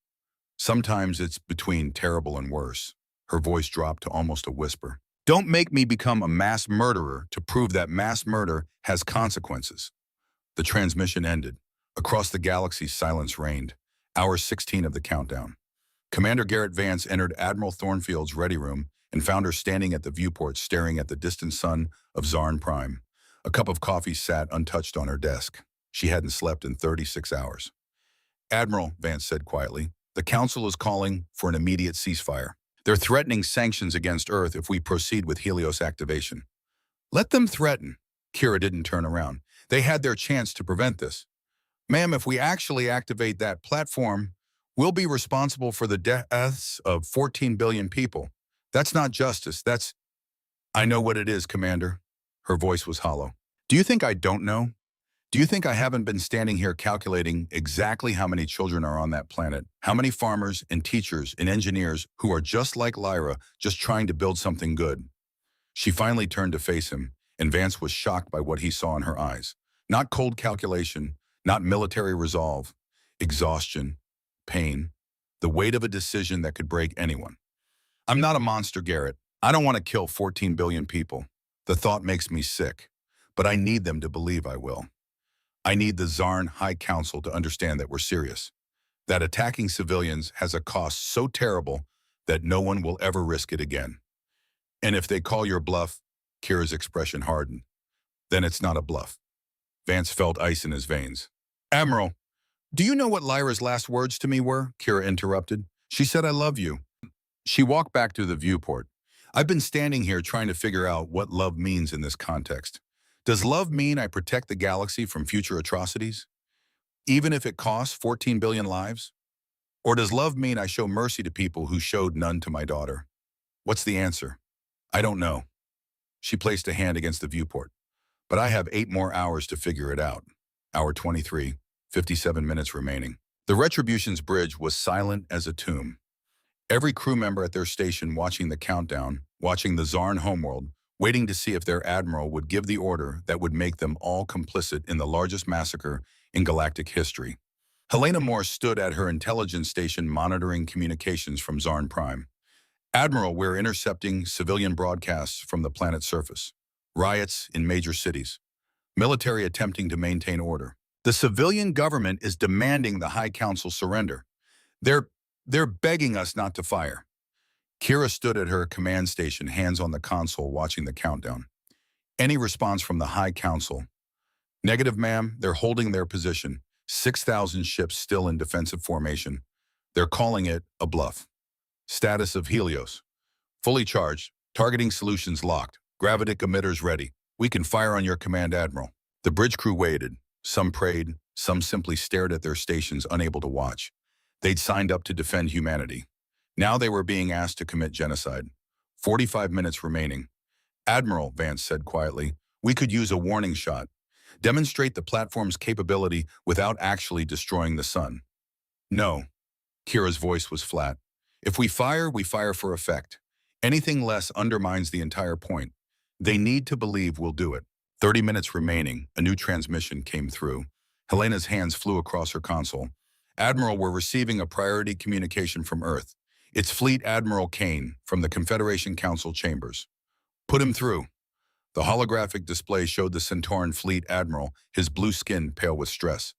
Sometimes it's between terrible and worse. Her voice dropped to almost a whisper. Don't make me become a mass murderer to prove that mass murder has consequences. The transmission ended. Across the galaxy, silence reigned. Hour 16 of the countdown. Commander Garrett Vance entered Admiral Thornfield's ready room and found her standing at the viewport staring at the distant sun of Zarn Prime. A cup of coffee sat untouched on her desk. She hadn't slept in 36 hours. Admiral, Vance said quietly, the Council is calling for an immediate ceasefire. They're threatening sanctions against Earth if we proceed with Helios activation. Let them threaten. Kira didn't turn around. They had their chance to prevent this. Ma'am, if we actually activate that platform, we'll be responsible for the deaths of 14 billion people. That's not justice. I know what it is, Commander. Her voice was hollow. Do you think I don't know? Do you think I haven't been standing here calculating exactly how many children are on that planet? How many farmers and teachers and engineers who are just like Lyra, just trying to build something good? She finally turned to face him, and Vance was shocked by what he saw in her eyes. Not cold calculation, not military resolve, exhaustion, pain, the weight of a decision that could break anyone. I'm not a monster, Garrett. I don't want to kill 14 billion people. The thought makes me sick, but I need them to believe I will. I need the Zarn High Council to understand that we're serious, that attacking civilians has a cost so terrible that no one will ever risk it again. And if they call your bluff, Kira's expression hardened, then it's not a bluff. Vance felt ice in his veins. Admiral, do you know what Lyra's last words to me were? Kira interrupted. She said, I love you. She walked back to the viewport. I've been standing here trying to figure out what love means in this context. Does love mean I protect the galaxy from future atrocities, even if it costs 14 billion lives? Or does love mean I show mercy to people who showed none to my daughter? What's the answer? I don't know. She placed a hand against the viewport. But I have 8 more hours to figure it out. Hour 23, 57 minutes remaining. The Retribution's bridge was silent as a tomb. Every crew member at their station watching the countdown, watching the Zarn homeworld, waiting to see if their admiral would give the order that would make them all complicit in the largest massacre in galactic history. Helena Morse stood at her intelligence station monitoring communications from Zarn Prime. Admiral, we're intercepting civilian broadcasts from the planet's surface. Riots in major cities. Military attempting to maintain order. The civilian government is demanding the High Council surrender. They're begging us not to fire. Kira stood at her command station, hands on the console, watching the countdown. Any response from the High Council? Negative, ma'am. They're holding their position. 6,000 ships still in defensive formation. They're calling it a bluff. Status of Helios. Fully charged. Targeting solutions locked. Gravitic emitters ready. We can fire on your command, Admiral. The bridge crew waited. Some prayed. Some simply stared at their stations, unable to watch. They'd signed up to defend humanity. Now they were being asked to commit genocide. 45 minutes remaining. Admiral, Vance said quietly, we could use a warning shot. Demonstrate the platform's capability without actually destroying the sun. No. Kira's voice was flat. If we fire for effect. Anything less undermines the entire point. They need to believe we'll do it. 30 minutes remaining. A new transmission came through. Helena's hands flew across her console. Admiral, we're receiving a priority communication from Earth. It's Fleet Admiral Kane from the Confederation Council chambers. Put him through. The holographic display showed the Centauran Fleet Admiral, his blue skin pale with stress.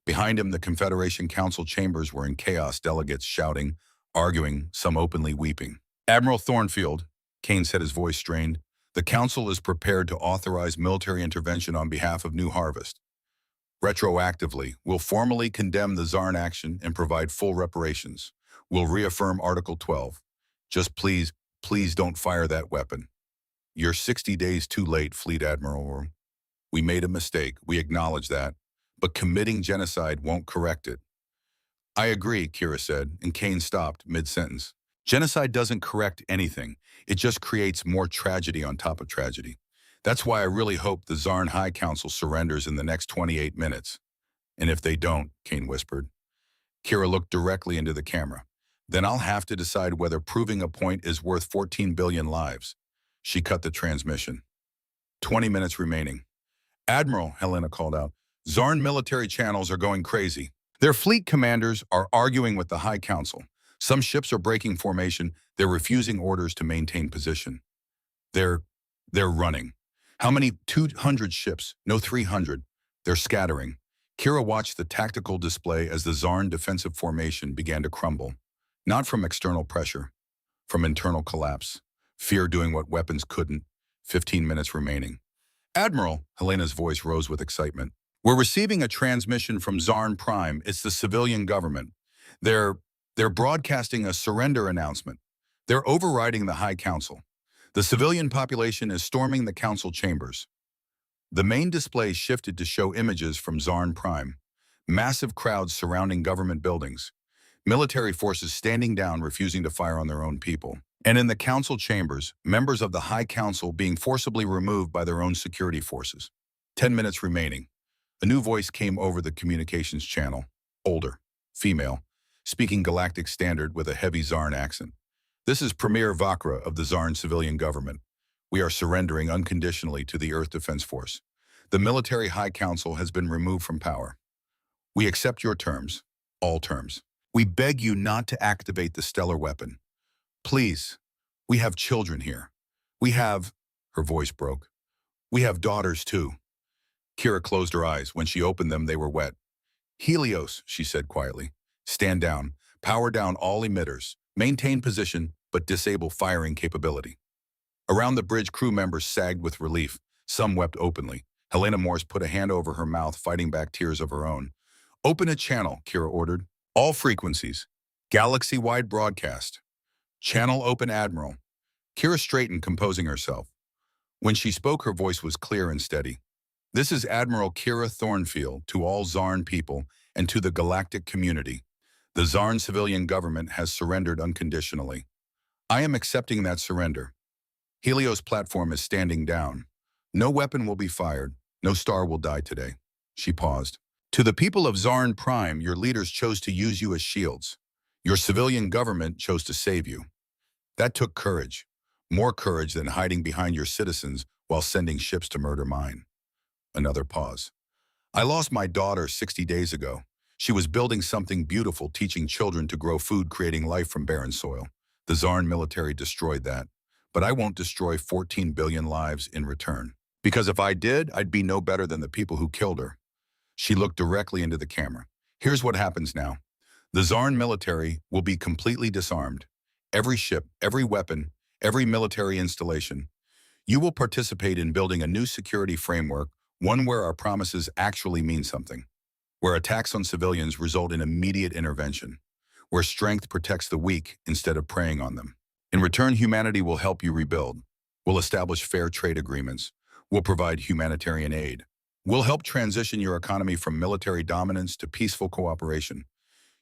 Behind him, the Confederation Council chambers were in chaos, delegates shouting, arguing, some openly weeping. Admiral Thornfield, Kane said, his voice strained, The Council is prepared to authorize military intervention on behalf of New Harvest. Retroactively, we'll formally condemn the Zarn action and provide full reparations. We'll reaffirm Article 12. Just please don't fire that weapon. You're 60 days too late, Fleet Admiral. We made a mistake, we acknowledge that, but committing genocide won't correct it. I agree, Kira said, and Kane stopped mid-sentence. Genocide doesn't correct anything. It just creates more tragedy on top of tragedy. That's why I really hope the Zarn High Council surrenders in the next 28 minutes. And if they don't, Kane whispered. Kira looked directly into the camera. Then I'll have to decide whether proving a point is worth 14 billion lives. She cut the transmission. 20 minutes remaining. Admiral, Helena called out, Zarn military channels are going crazy. Their fleet commanders are arguing with the High Council. Some ships are breaking formation. They're refusing orders to maintain position. They're running. How many? 200 ships. No, 300. They're scattering. Kira watched the tactical display as the Zarn defensive formation began to crumble. Not from external pressure, from internal collapse. Fear doing what weapons couldn't. 15 minutes remaining. Admiral, Helena's voice rose with excitement. We're receiving a transmission from Zarn Prime. It's the civilian government. They're broadcasting a surrender announcement. They're overriding the High Council. The civilian population is storming the council chambers. The main display shifted to show images from Zarn Prime. Massive crowds surrounding government buildings. Military forces standing down, refusing to fire on their own people. And in the council chambers, members of the High Council being forcibly removed by their own security forces. 10 minutes remaining. A new voice came over the communications channel. Older, female, speaking Galactic Standard with a heavy Zarn accent. This is Premier Vakra of the Zarn civilian government. We are surrendering unconditionally to the Earth Defense Force. The military High Council has been removed from power. We accept your terms, all terms. We beg you not to activate the stellar weapon. Please, we have children here. We have, her voice broke. We have daughters too. Kira closed her eyes. When she opened them, they were wet. Helios, she said quietly. Stand down. Power down all emitters. Maintain position, but disable firing capability. Around the bridge, crew members sagged with relief. Some wept openly. Helena Morse put a hand over her mouth, fighting back tears of her own. Open a channel, Kira ordered. All frequencies. Galaxy-wide broadcast. Channel open, Admiral. Kira straightened, composing herself. When she spoke, her voice was clear and steady. This is Admiral Kira Thornfield to all Zarn people and to the galactic community. The Zarn civilian government has surrendered unconditionally. I am accepting that surrender. Helios platform is standing down. No weapon will be fired. No star will die today. She paused. To the people of Zarn Prime, your leaders chose to use you as shields. Your civilian government chose to save you. That took courage. More courage than hiding behind your citizens while sending ships to murder mine. Another pause. I lost my daughter 60 days ago. She was building something beautiful, teaching children to grow food, creating life from barren soil. The Zarn military destroyed that. But I won't destroy 14 billion lives in return. Because if I did, I'd be no better than the people who killed her. She looked directly into the camera. Here's what happens now. The Zarn military will be completely disarmed. Every ship, every weapon, every military installation. You will participate in building a new security framework, one where our promises actually mean something. Where attacks on civilians result in immediate intervention. Where strength protects the weak instead of preying on them. In return, humanity will help you rebuild. We'll establish fair trade agreements. We'll provide humanitarian aid. We'll help transition your economy from military dominance to peaceful cooperation.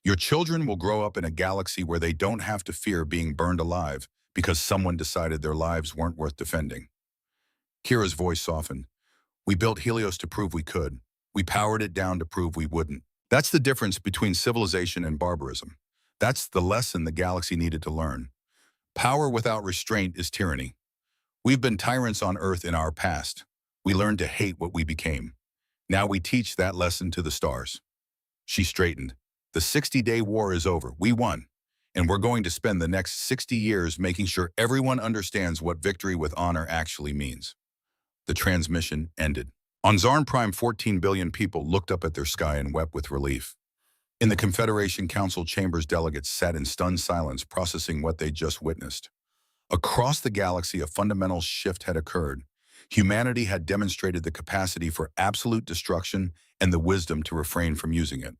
Your children will grow up in a galaxy where they don't have to fear being burned alive because someone decided their lives weren't worth defending. Kira's voice softened. We built Helios to prove we could. We powered it down to prove we wouldn't. That's the difference between civilization and barbarism. That's the lesson the galaxy needed to learn. Power without restraint is tyranny. We've been tyrants on Earth in our past. We learned to hate what we became. Now we teach that lesson to the stars. She straightened. The 60-day war is over. We won. And we're going to spend the next 60 years making sure everyone understands what victory with honor actually means. The transmission ended. On Zarn Prime, 14 billion people looked up at their sky and wept with relief. In the Confederation Council chambers, delegates sat in stunned silence, processing what they just witnessed. Across the galaxy, a fundamental shift had occurred. Humanity had demonstrated the capacity for absolute destruction and the wisdom to refrain from using it.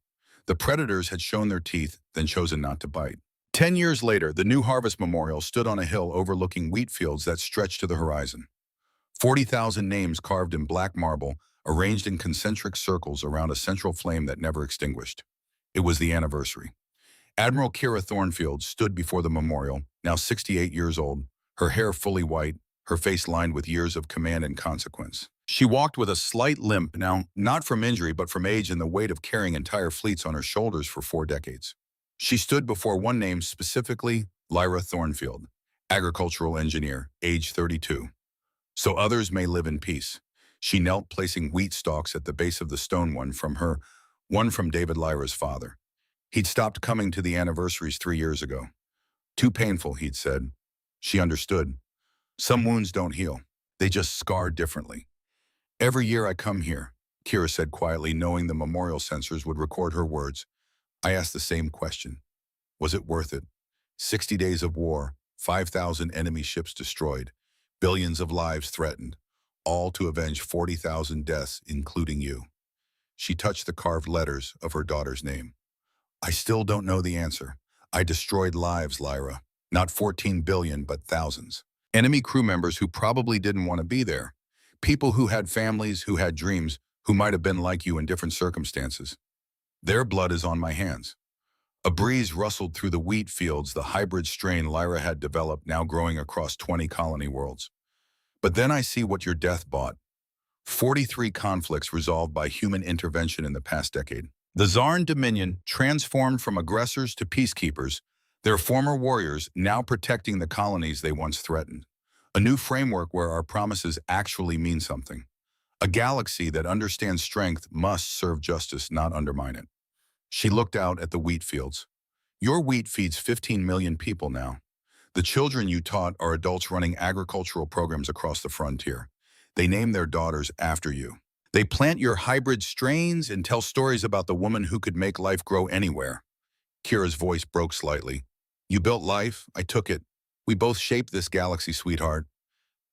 The predators had shown their teeth, then chosen not to bite. 10 years later, the new Harvest Memorial stood on a hill overlooking wheat fields that stretched to the horizon. 40,000 names carved in black marble, arranged in concentric circles around a central flame that never extinguished. It was the anniversary. Admiral Kira Thornfield stood before the memorial, now 68 years old, her hair fully white, her face lined with years of command and consequence. She walked with a slight limp, now not from injury but from age and the weight of carrying entire fleets on her shoulders for 4 decades. She stood before one name specifically, Lyra Thornfield, agricultural engineer, age 32. So others may live in peace. She knelt, placing wheat stalks at the base of the stone, one from David Lyra's father. He'd stopped coming to the anniversaries 3 years ago. Too painful, he'd said. She understood. Some wounds don't heal. They just scar differently. Every year I come here, Kira said quietly, knowing the memorial sensors would record her words. I asked the same question. Was it worth it? 60 days of war, 5,000 enemy ships destroyed, billions of lives threatened, all to avenge 40,000 deaths, including you. She touched the carved letters of her daughter's name. I still don't know the answer. I destroyed lives, Lyra. Not 14 billion, but thousands. Enemy crew members who probably didn't want to be there. People who had families, who had dreams, who might have been like you in different circumstances. Their blood is on my hands. A breeze rustled through the wheat fields, the hybrid strain Lyra had developed, now growing across 20 colony worlds. But then I see what your death bought. 43 conflicts resolved by human intervention in the past decade. The Zarn Dominion transformed from aggressors to peacekeepers, their former warriors now protecting the colonies they once threatened. A new framework where our promises actually mean something. A galaxy that understands strength must serve justice, not undermine it. She looked out at the wheat fields. Your wheat feeds 15 million people now. The children you taught are adults running agricultural programs across the frontier. They name their daughters after you. They plant your hybrid strains and tell stories about the woman who could make life grow anywhere. Kira's voice broke slightly. You built life, I took it. We both shaped this galaxy, sweetheart.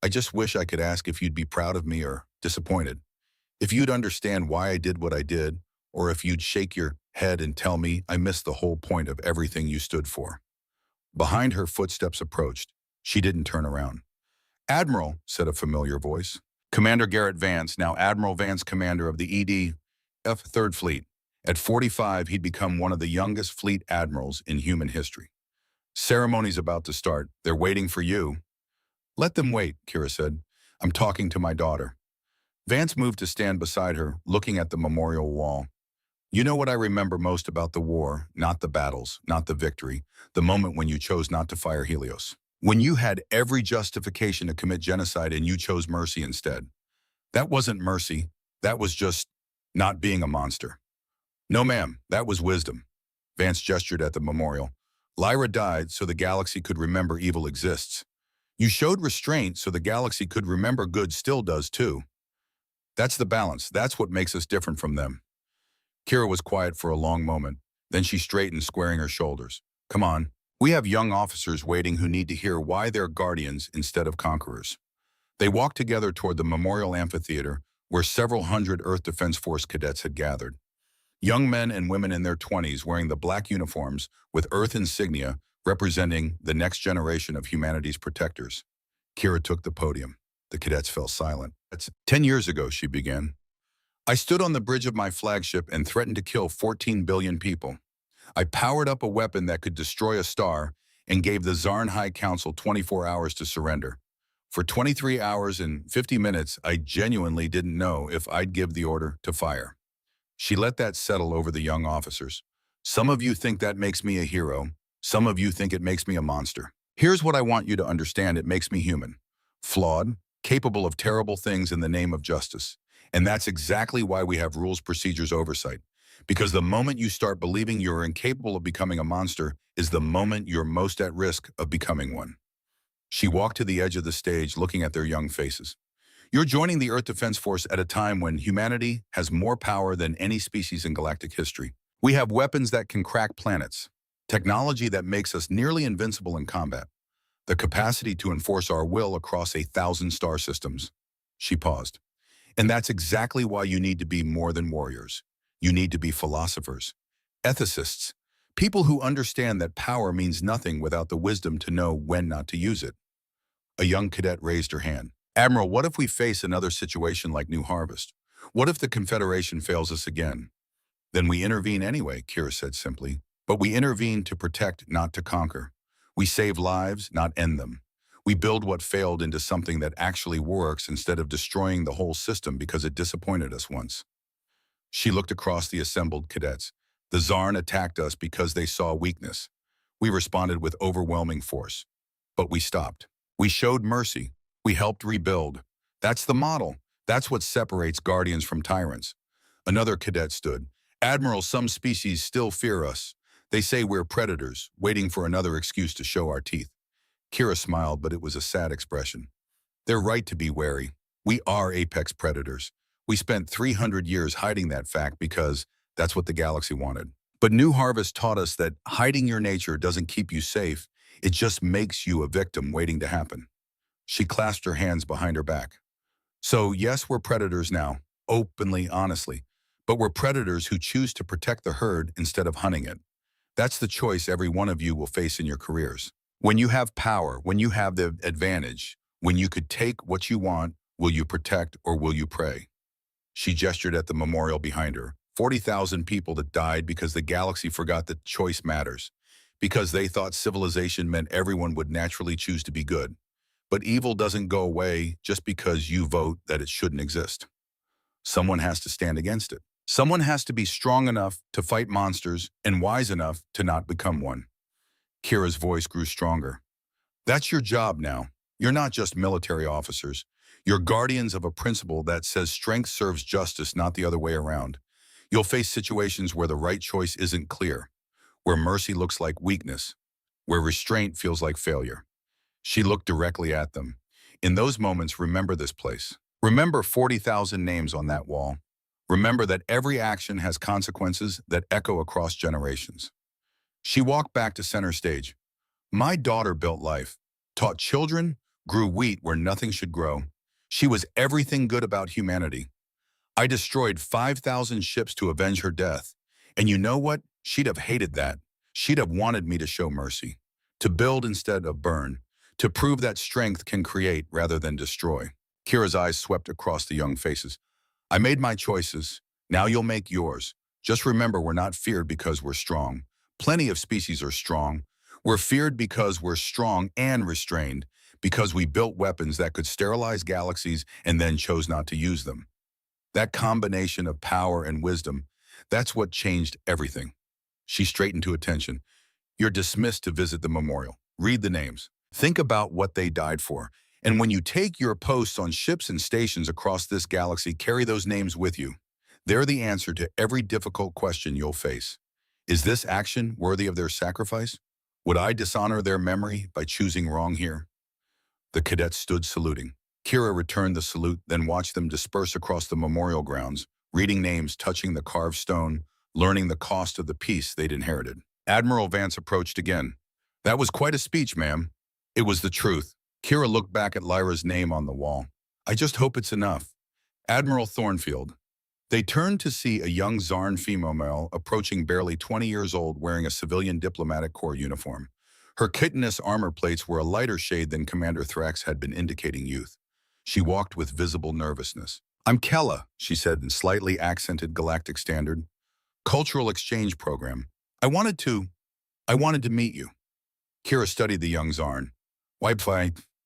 I just wish I could ask if you'd be proud of me or disappointed. If you'd understand why I did what I did, or if you'd shake your head and tell me I missed the whole point of everything you stood for. Behind her, footsteps approached. She didn't turn around. Admiral, said a familiar voice. Commander Garrett Vance, now Admiral Vance, commander of the ED-F 3rd Fleet. At 45, he'd become one of the youngest fleet admirals in human history. Ceremony's about to start. They're waiting for you. Let them wait, Kira said. I'm talking to my daughter. Vance moved to stand beside her, looking at the memorial wall. You know what I remember most about the war, not the battles, not the victory, the moment when you chose not to fire Helios. When you had every justification to commit genocide and you chose mercy instead. That wasn't mercy. That was just not being a monster. No, ma'am, that was wisdom. Vance gestured at the memorial. Lyra died so the galaxy could remember evil exists. You showed restraint so the galaxy could remember good still does too. That's the balance. That's what makes us different from them. Kira was quiet for a long moment. Then she straightened, squaring her shoulders. Come on. We have young officers waiting who need to hear why they're guardians instead of conquerors. They walked together toward the memorial amphitheater where several hundred Earth Defense Force cadets had gathered. Young men and women in their 20s wearing the black uniforms with Earth insignia representing the next generation of humanity's protectors. Kira took the podium. The cadets fell silent. 10 years ago, she began. I stood on the bridge of my flagship and threatened to kill 14 billion people. I powered up a weapon that could destroy a star and gave the Zarn High Council 24 hours to surrender. For 23 hours and 50 minutes, I genuinely didn't know if I'd give the order to fire. She let that settle over the young officers. Some of you think that makes me a hero. Some of you think it makes me a monster. Here's what I want you to understand. It makes me human. Flawed, capable of terrible things in the name of justice. And that's exactly why we have rules, procedures, oversight. Because the moment you start believing you're incapable of becoming a monster is the moment you're most at risk of becoming one. She walked to the edge of the stage, looking at their young faces. You're joining the Earth Defense Force at a time when humanity has more power than any species in galactic history. We have weapons that can crack planets, technology that makes us nearly invincible in combat. The capacity to enforce our will across 1,000 star systems. She paused. And that's exactly why you need to be more than warriors. You need to be philosophers, ethicists, people who understand that power means nothing without the wisdom to know when not to use it. A young cadet raised her hand. Admiral, what if we face another situation like New Harvest? What if the Confederation fails us again? Then we intervene anyway, Kira said simply. But we intervene to protect, not to conquer. We save lives, not end them. We build what failed into something that actually works instead of destroying the whole system because it disappointed us once. She looked across the assembled cadets. The Zarn attacked us because they saw weakness. We responded with overwhelming force. But we stopped. We showed mercy. We helped rebuild. That's the model. That's what separates guardians from tyrants. Another cadet stood. Admiral, some species still fear us. They say we're predators, waiting for another excuse to show our teeth. Kira smiled, but it was a sad expression. They're right to be wary. We are apex predators. We spent 300 years hiding that fact because that's what the galaxy wanted. But New Harvest taught us that hiding your nature doesn't keep you safe. It just makes you a victim waiting to happen. She clasped her hands behind her back. So yes, we're predators now, openly, honestly. But we're predators who choose to protect the herd instead of hunting it. That's the choice every one of you will face in your careers. When you have power, when you have the advantage, when you could take what you want, will you protect or will you prey? She gestured at the memorial behind her. 40,000 people that died because the galaxy forgot that choice matters, because they thought civilization meant everyone would naturally choose to be good. But evil doesn't go away just because you vote that it shouldn't exist. Someone has to stand against it. Someone has to be strong enough to fight monsters and wise enough to not become one. Kira's voice grew stronger. That's your job now. You're not just military officers. You're guardians of a principle that says strength serves justice, not the other way around. You'll face situations where the right choice isn't clear, where mercy looks like weakness, where restraint feels like failure. She looked directly at them. In those moments, remember this place. Remember 40,000 names on that wall. Remember that every action has consequences that echo across generations. She walked back to center stage. My daughter built life, taught children, grew wheat where nothing should grow. She was everything good about humanity. I destroyed 5,000 ships to avenge her death. And you know what? She'd have hated that. She'd have wanted me to show mercy, to build instead of burn, to prove that strength can create rather than destroy. Kira's eyes swept across the young faces. I made my choices. Now you'll make yours. Just remember, we're not feared because we're strong. Plenty of species are strong. We're feared because we're strong and restrained, because we built weapons that could sterilize galaxies and then chose not to use them. That combination of power and wisdom, that's what changed everything. She straightened to attention. You're dismissed to visit the memorial. Read the names. Think about what they died for. And when you take your posts on ships and stations across this galaxy, carry those names with you. They're the answer to every difficult question you'll face. Is this action worthy of their sacrifice? Would I dishonor their memory by choosing wrong here? The cadets stood saluting. Kira returned the salute, then watched them disperse across the memorial grounds, reading names, touching the carved stone, learning the cost of the peace they'd inherited. Admiral Vance approached again. That was quite a speech, ma'am. It was the truth. Kira looked back at Lyra's name on the wall. I just hope it's enough. Admiral Thornfield. They turned to see a young Zarn female approaching, barely 20 years old, wearing a civilian diplomatic corps uniform. Her chitinous armor plates were a lighter shade than Commander Thrax had been, indicating youth. She walked with visible nervousness. I'm Kella, she said in slightly accented galactic standard. Cultural exchange program. I wanted to meet you. Kira studied the young Zarn. Why?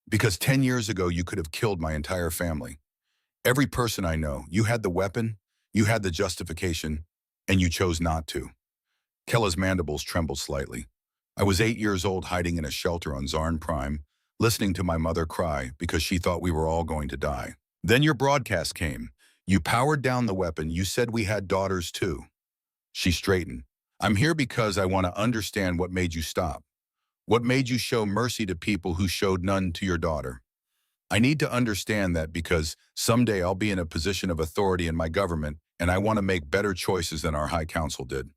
Because 10 years ago you could have killed my entire family. Every person I know, you had the weapon, you had the justification, and you chose not to. Kella's mandibles trembled slightly. I was 8 years old, hiding in a shelter on Zarn Prime, listening to my mother cry because she thought we were all going to die. Then your broadcast came. You powered down the weapon. You said we had daughters too. She straightened. I'm here because I want to understand what made you stop. What made you show mercy to people who showed none to your daughter? I need to understand that because someday I'll be in a position of authority in my government and I want to make better choices than our High Council did.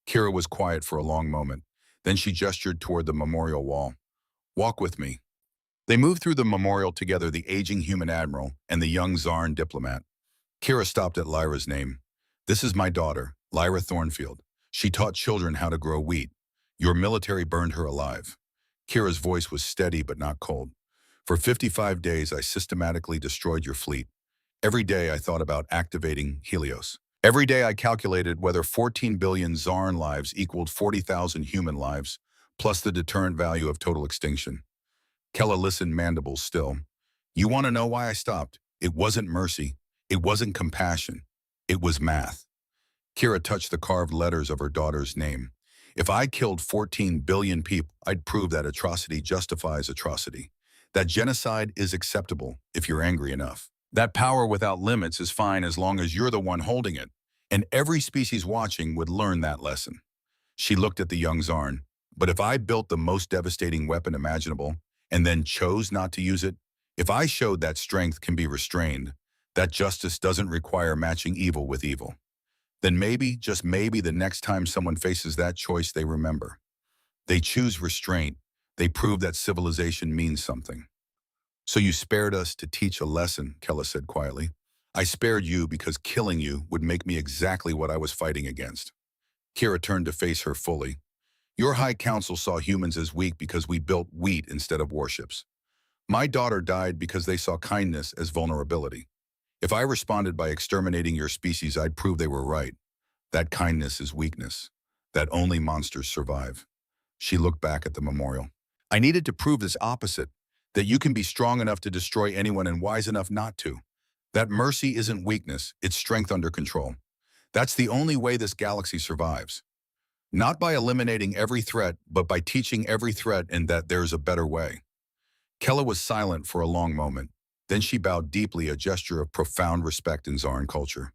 Kira was quiet for a long moment. Then she gestured toward the memorial wall. Walk with me. They moved through the memorial together, the aging human admiral and the young Zarn diplomat. Kira stopped at Lyra's name. This is my daughter, Lyra Thornfield. She taught children how to grow wheat. Your military burned her alive. Kira's voice was steady but not cold. For 55 days, I systematically destroyed your fleet. Every day, I thought about activating Helios. Every day, I calculated whether 14 billion Zarn lives equaled 40,000 human lives, plus the deterrent value of total extinction. Kella listened, mandibles still. You want to know why I stopped? It wasn't mercy. It wasn't compassion. It was math. Kira touched the carved letters of her daughter's name. If I killed 14 billion people, I'd prove that atrocity justifies atrocity. That genocide is acceptable if you're angry enough. That power without limits is fine as long as you're the one holding it. And every species watching would learn that lesson. She looked at the young Zarn. But if I built the most devastating weapon imaginable and then chose not to use it, if I showed that strength can be restrained, that justice doesn't require matching evil with evil, then maybe, just maybe, the next time someone faces that choice, they remember. They choose restraint. They prove that civilization means something. So you spared us to teach a lesson, Kella said quietly. I spared you because killing you would make me exactly what I was fighting against. Kira turned to face her fully. Your High Council saw humans as weak because we built wheat instead of warships. My daughter died because they saw kindness as vulnerability. If I responded by exterminating your species, I'd prove they were right. That kindness is weakness. That only monsters survive. She looked back at the memorial. I needed to prove this opposite, that you can be strong enough to destroy anyone and wise enough not to. That mercy isn't weakness, it's strength under control. That's the only way this galaxy survives. Not by eliminating every threat, but by teaching every threat and that there's a better way. Kella was silent for a long moment. Then she bowed deeply, a gesture of profound respect in Zarn culture.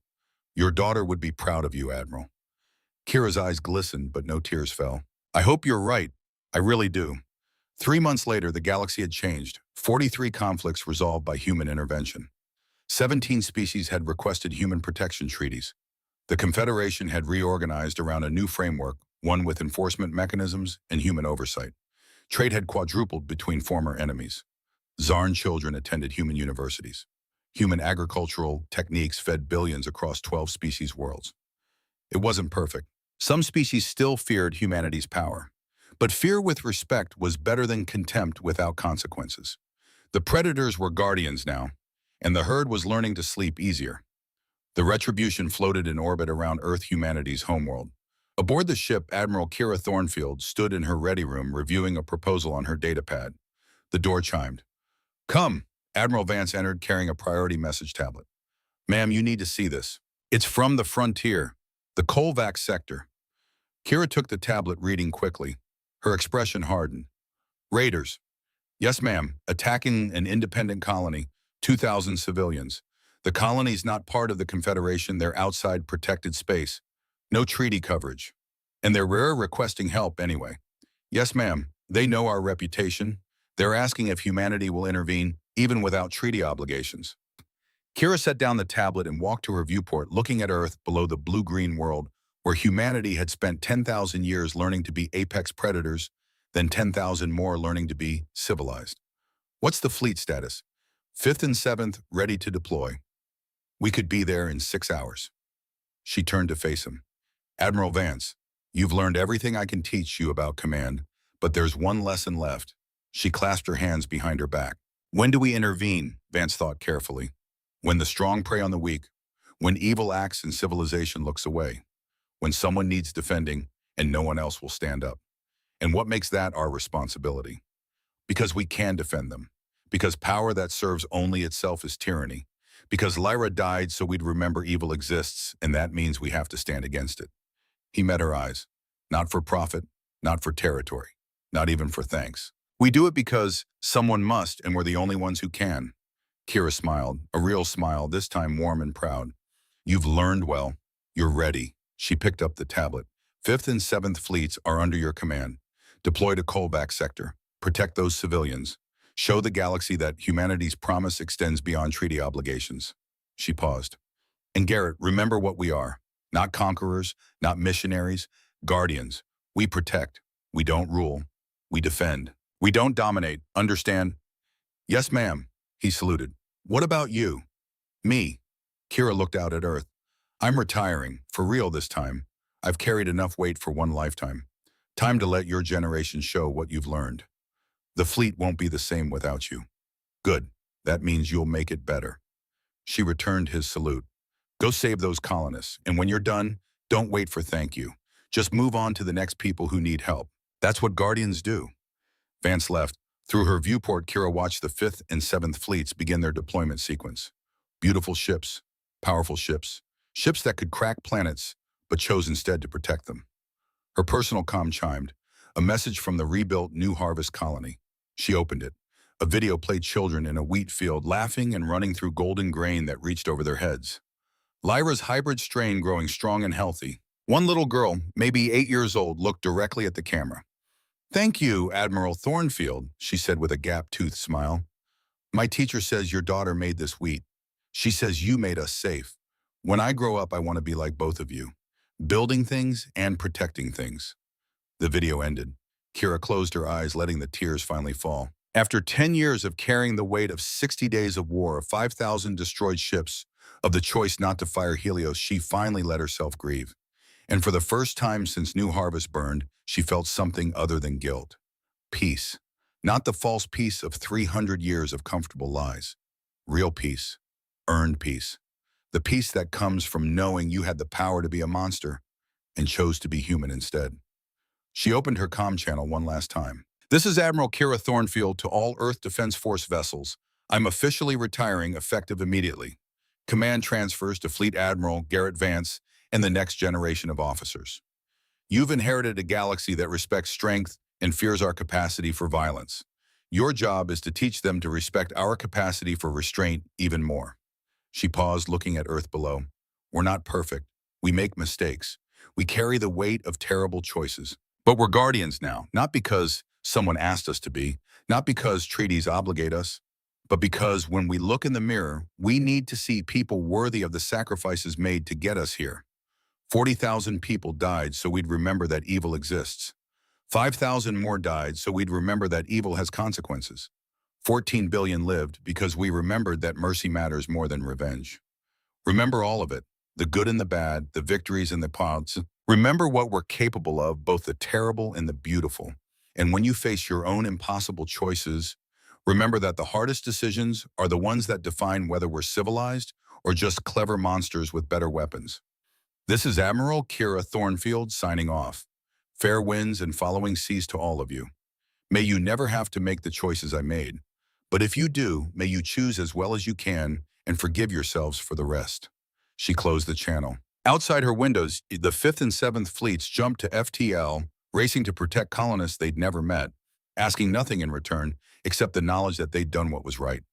Your daughter would be proud of you, Admiral. Kira's eyes glistened, but no tears fell. I hope you're right. I really do. 3 months later, the galaxy had changed. 43 conflicts resolved by human intervention. 17 species had requested human protection treaties. The Confederation had reorganized around a new framework, one with enforcement mechanisms and human oversight. Trade had quadrupled between former enemies. Zarn children attended human universities. Human agricultural techniques fed billions across 12 species worlds. It wasn't perfect. Some species still feared humanity's power. But fear with respect was better than contempt without consequences. The predators were guardians now, and the herd was learning to sleep easier. The Retribution floated in orbit around Earth, humanity's homeworld. Aboard the ship, Admiral Kira Thornfield stood in her ready room reviewing a proposal on her datapad. The door chimed. Come, Admiral Vance entered carrying a priority message tablet. Ma'am, you need to see this. It's from the frontier, the Kolvax sector. Kira took the tablet, reading quickly. Her expression hardened. Raiders. Yes, ma'am. Attacking an independent colony. 2,000 civilians. The colony's not part of the Confederation. They're outside protected space. No treaty coverage. And they're requesting help anyway. Yes, ma'am. They know our reputation. They're asking if humanity will intervene, even without treaty obligations. Kira set down the tablet and walked to her viewport, looking at Earth below the blue-green world, where humanity had spent 10,000 years learning to be apex predators, then 10,000 more learning to be civilized. What's the fleet status? 5th and 7th, ready to deploy. We could be there in 6 hours. She turned to face him. Admiral Vance, you've learned everything I can teach you about command, but there's one lesson left. She clasped her hands behind her back. When do we intervene? Vance thought carefully. When the strong prey on the weak. When evil acts and civilization looks away. When someone needs defending and no one else will stand up. And what makes that our responsibility? Because we can defend them. Because power that serves only itself is tyranny. Because Lyra died so we'd remember evil exists, and that means we have to stand against it. He met her eyes. Not for profit, not for territory, not even for thanks. We do it because someone must, and we're the only ones who can. Kira smiled, a real smile, this time warm and proud. You've learned well. You're ready. She picked up the tablet. 5th and 7th fleets are under your command. Deploy to Kolvax sector. Protect those civilians. Show the galaxy that humanity's promise extends beyond treaty obligations. She paused. And Garrett, remember what we are. Not conquerors, not missionaries, guardians. We protect. We don't rule. We defend. We don't dominate, understand? Yes, ma'am, he saluted. What about you? Me. Kira looked out at Earth. I'm retiring, for real this time. I've carried enough weight for one lifetime. Time to let your generation show what you've learned. The fleet won't be the same without you. Good. That means you'll make it better. She returned his salute. Go save those colonists, and when you're done, don't wait for thank you. Just move on to the next people who need help. That's what Guardians do. Vance left. Through her viewport, Kira watched the 5th and 7th fleets begin their deployment sequence. Beautiful ships, powerful ships, ships that could crack planets, but chose instead to protect them. Her personal comm chimed, a message from the rebuilt New Harvest colony. She opened it. A video played children in a wheat field laughing and running through golden grain that reached over their heads. Lyra's hybrid strain growing strong and healthy. One little girl, maybe 8 years old, looked directly at the camera. Thank you, Admiral Thornfield, she said with a gap-toothed smile. My teacher says your daughter made this wheat. She says you made us safe. When I grow up, I want to be like both of you, building things and protecting things. The video ended. Kira closed her eyes, letting the tears finally fall. After 10 years of carrying the weight of 60 days of war, of 5,000 destroyed ships, of the choice not to fire Helios, she finally let herself grieve. And for the first time since New Harvest burned, she felt something other than guilt. Peace. Not the false peace of 300 years of comfortable lies. Real peace. Earned peace. The peace that comes from knowing you had the power to be a monster and chose to be human instead. She opened her comm channel one last time. This is Admiral Kira Thornfield to all Earth Defense Force vessels. I'm officially retiring effective immediately. Command transfers to Fleet Admiral Garrett Vance and the next generation of officers. You've inherited a galaxy that respects strength and fears our capacity for violence. Your job is to teach them to respect our capacity for restraint even more. She paused, looking at Earth below. We're not perfect. We make mistakes. We carry the weight of terrible choices. But we're guardians now, not because someone asked us to be, not because treaties obligate us, but because when we look in the mirror, we need to see people worthy of the sacrifices made to get us here. 40,000 people died so we'd remember that evil exists. 5,000 more died so we'd remember that evil has consequences. 14 billion lived because we remembered that mercy matters more than revenge. Remember all of it, the good and the bad, the victories and the pods. Remember what we're capable of, both the terrible and the beautiful. And when you face your own impossible choices, remember that the hardest decisions are the ones that define whether we're civilized or just clever monsters with better weapons. This is Admiral Kira Thornfield signing off. Fair winds and following seas to all of you. May you never have to make the choices I made. But if you do, may you choose as well as you can and forgive yourselves for the rest. She closed the channel. Outside her windows, the 5th and 7th fleets jumped to FTL, racing to protect colonists they'd never met, asking nothing in return except the knowledge that they'd done what was right.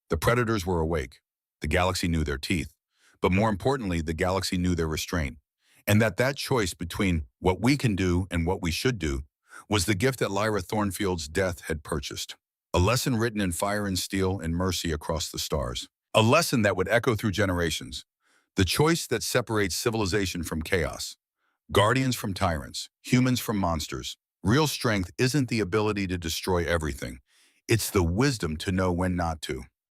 The predators were awake. The galaxy knew their teeth. But more importantly, the galaxy knew their restraint. And that choice between what we can do and what we should do was the gift that Lyra Thornfield's death had purchased. A lesson written in fire and steel and mercy across the stars. A lesson that would echo through generations. The choice that separates civilization from chaos. Guardians from tyrants. Humans from monsters. Real strength isn't the ability to destroy everything. It's the wisdom to know when not to.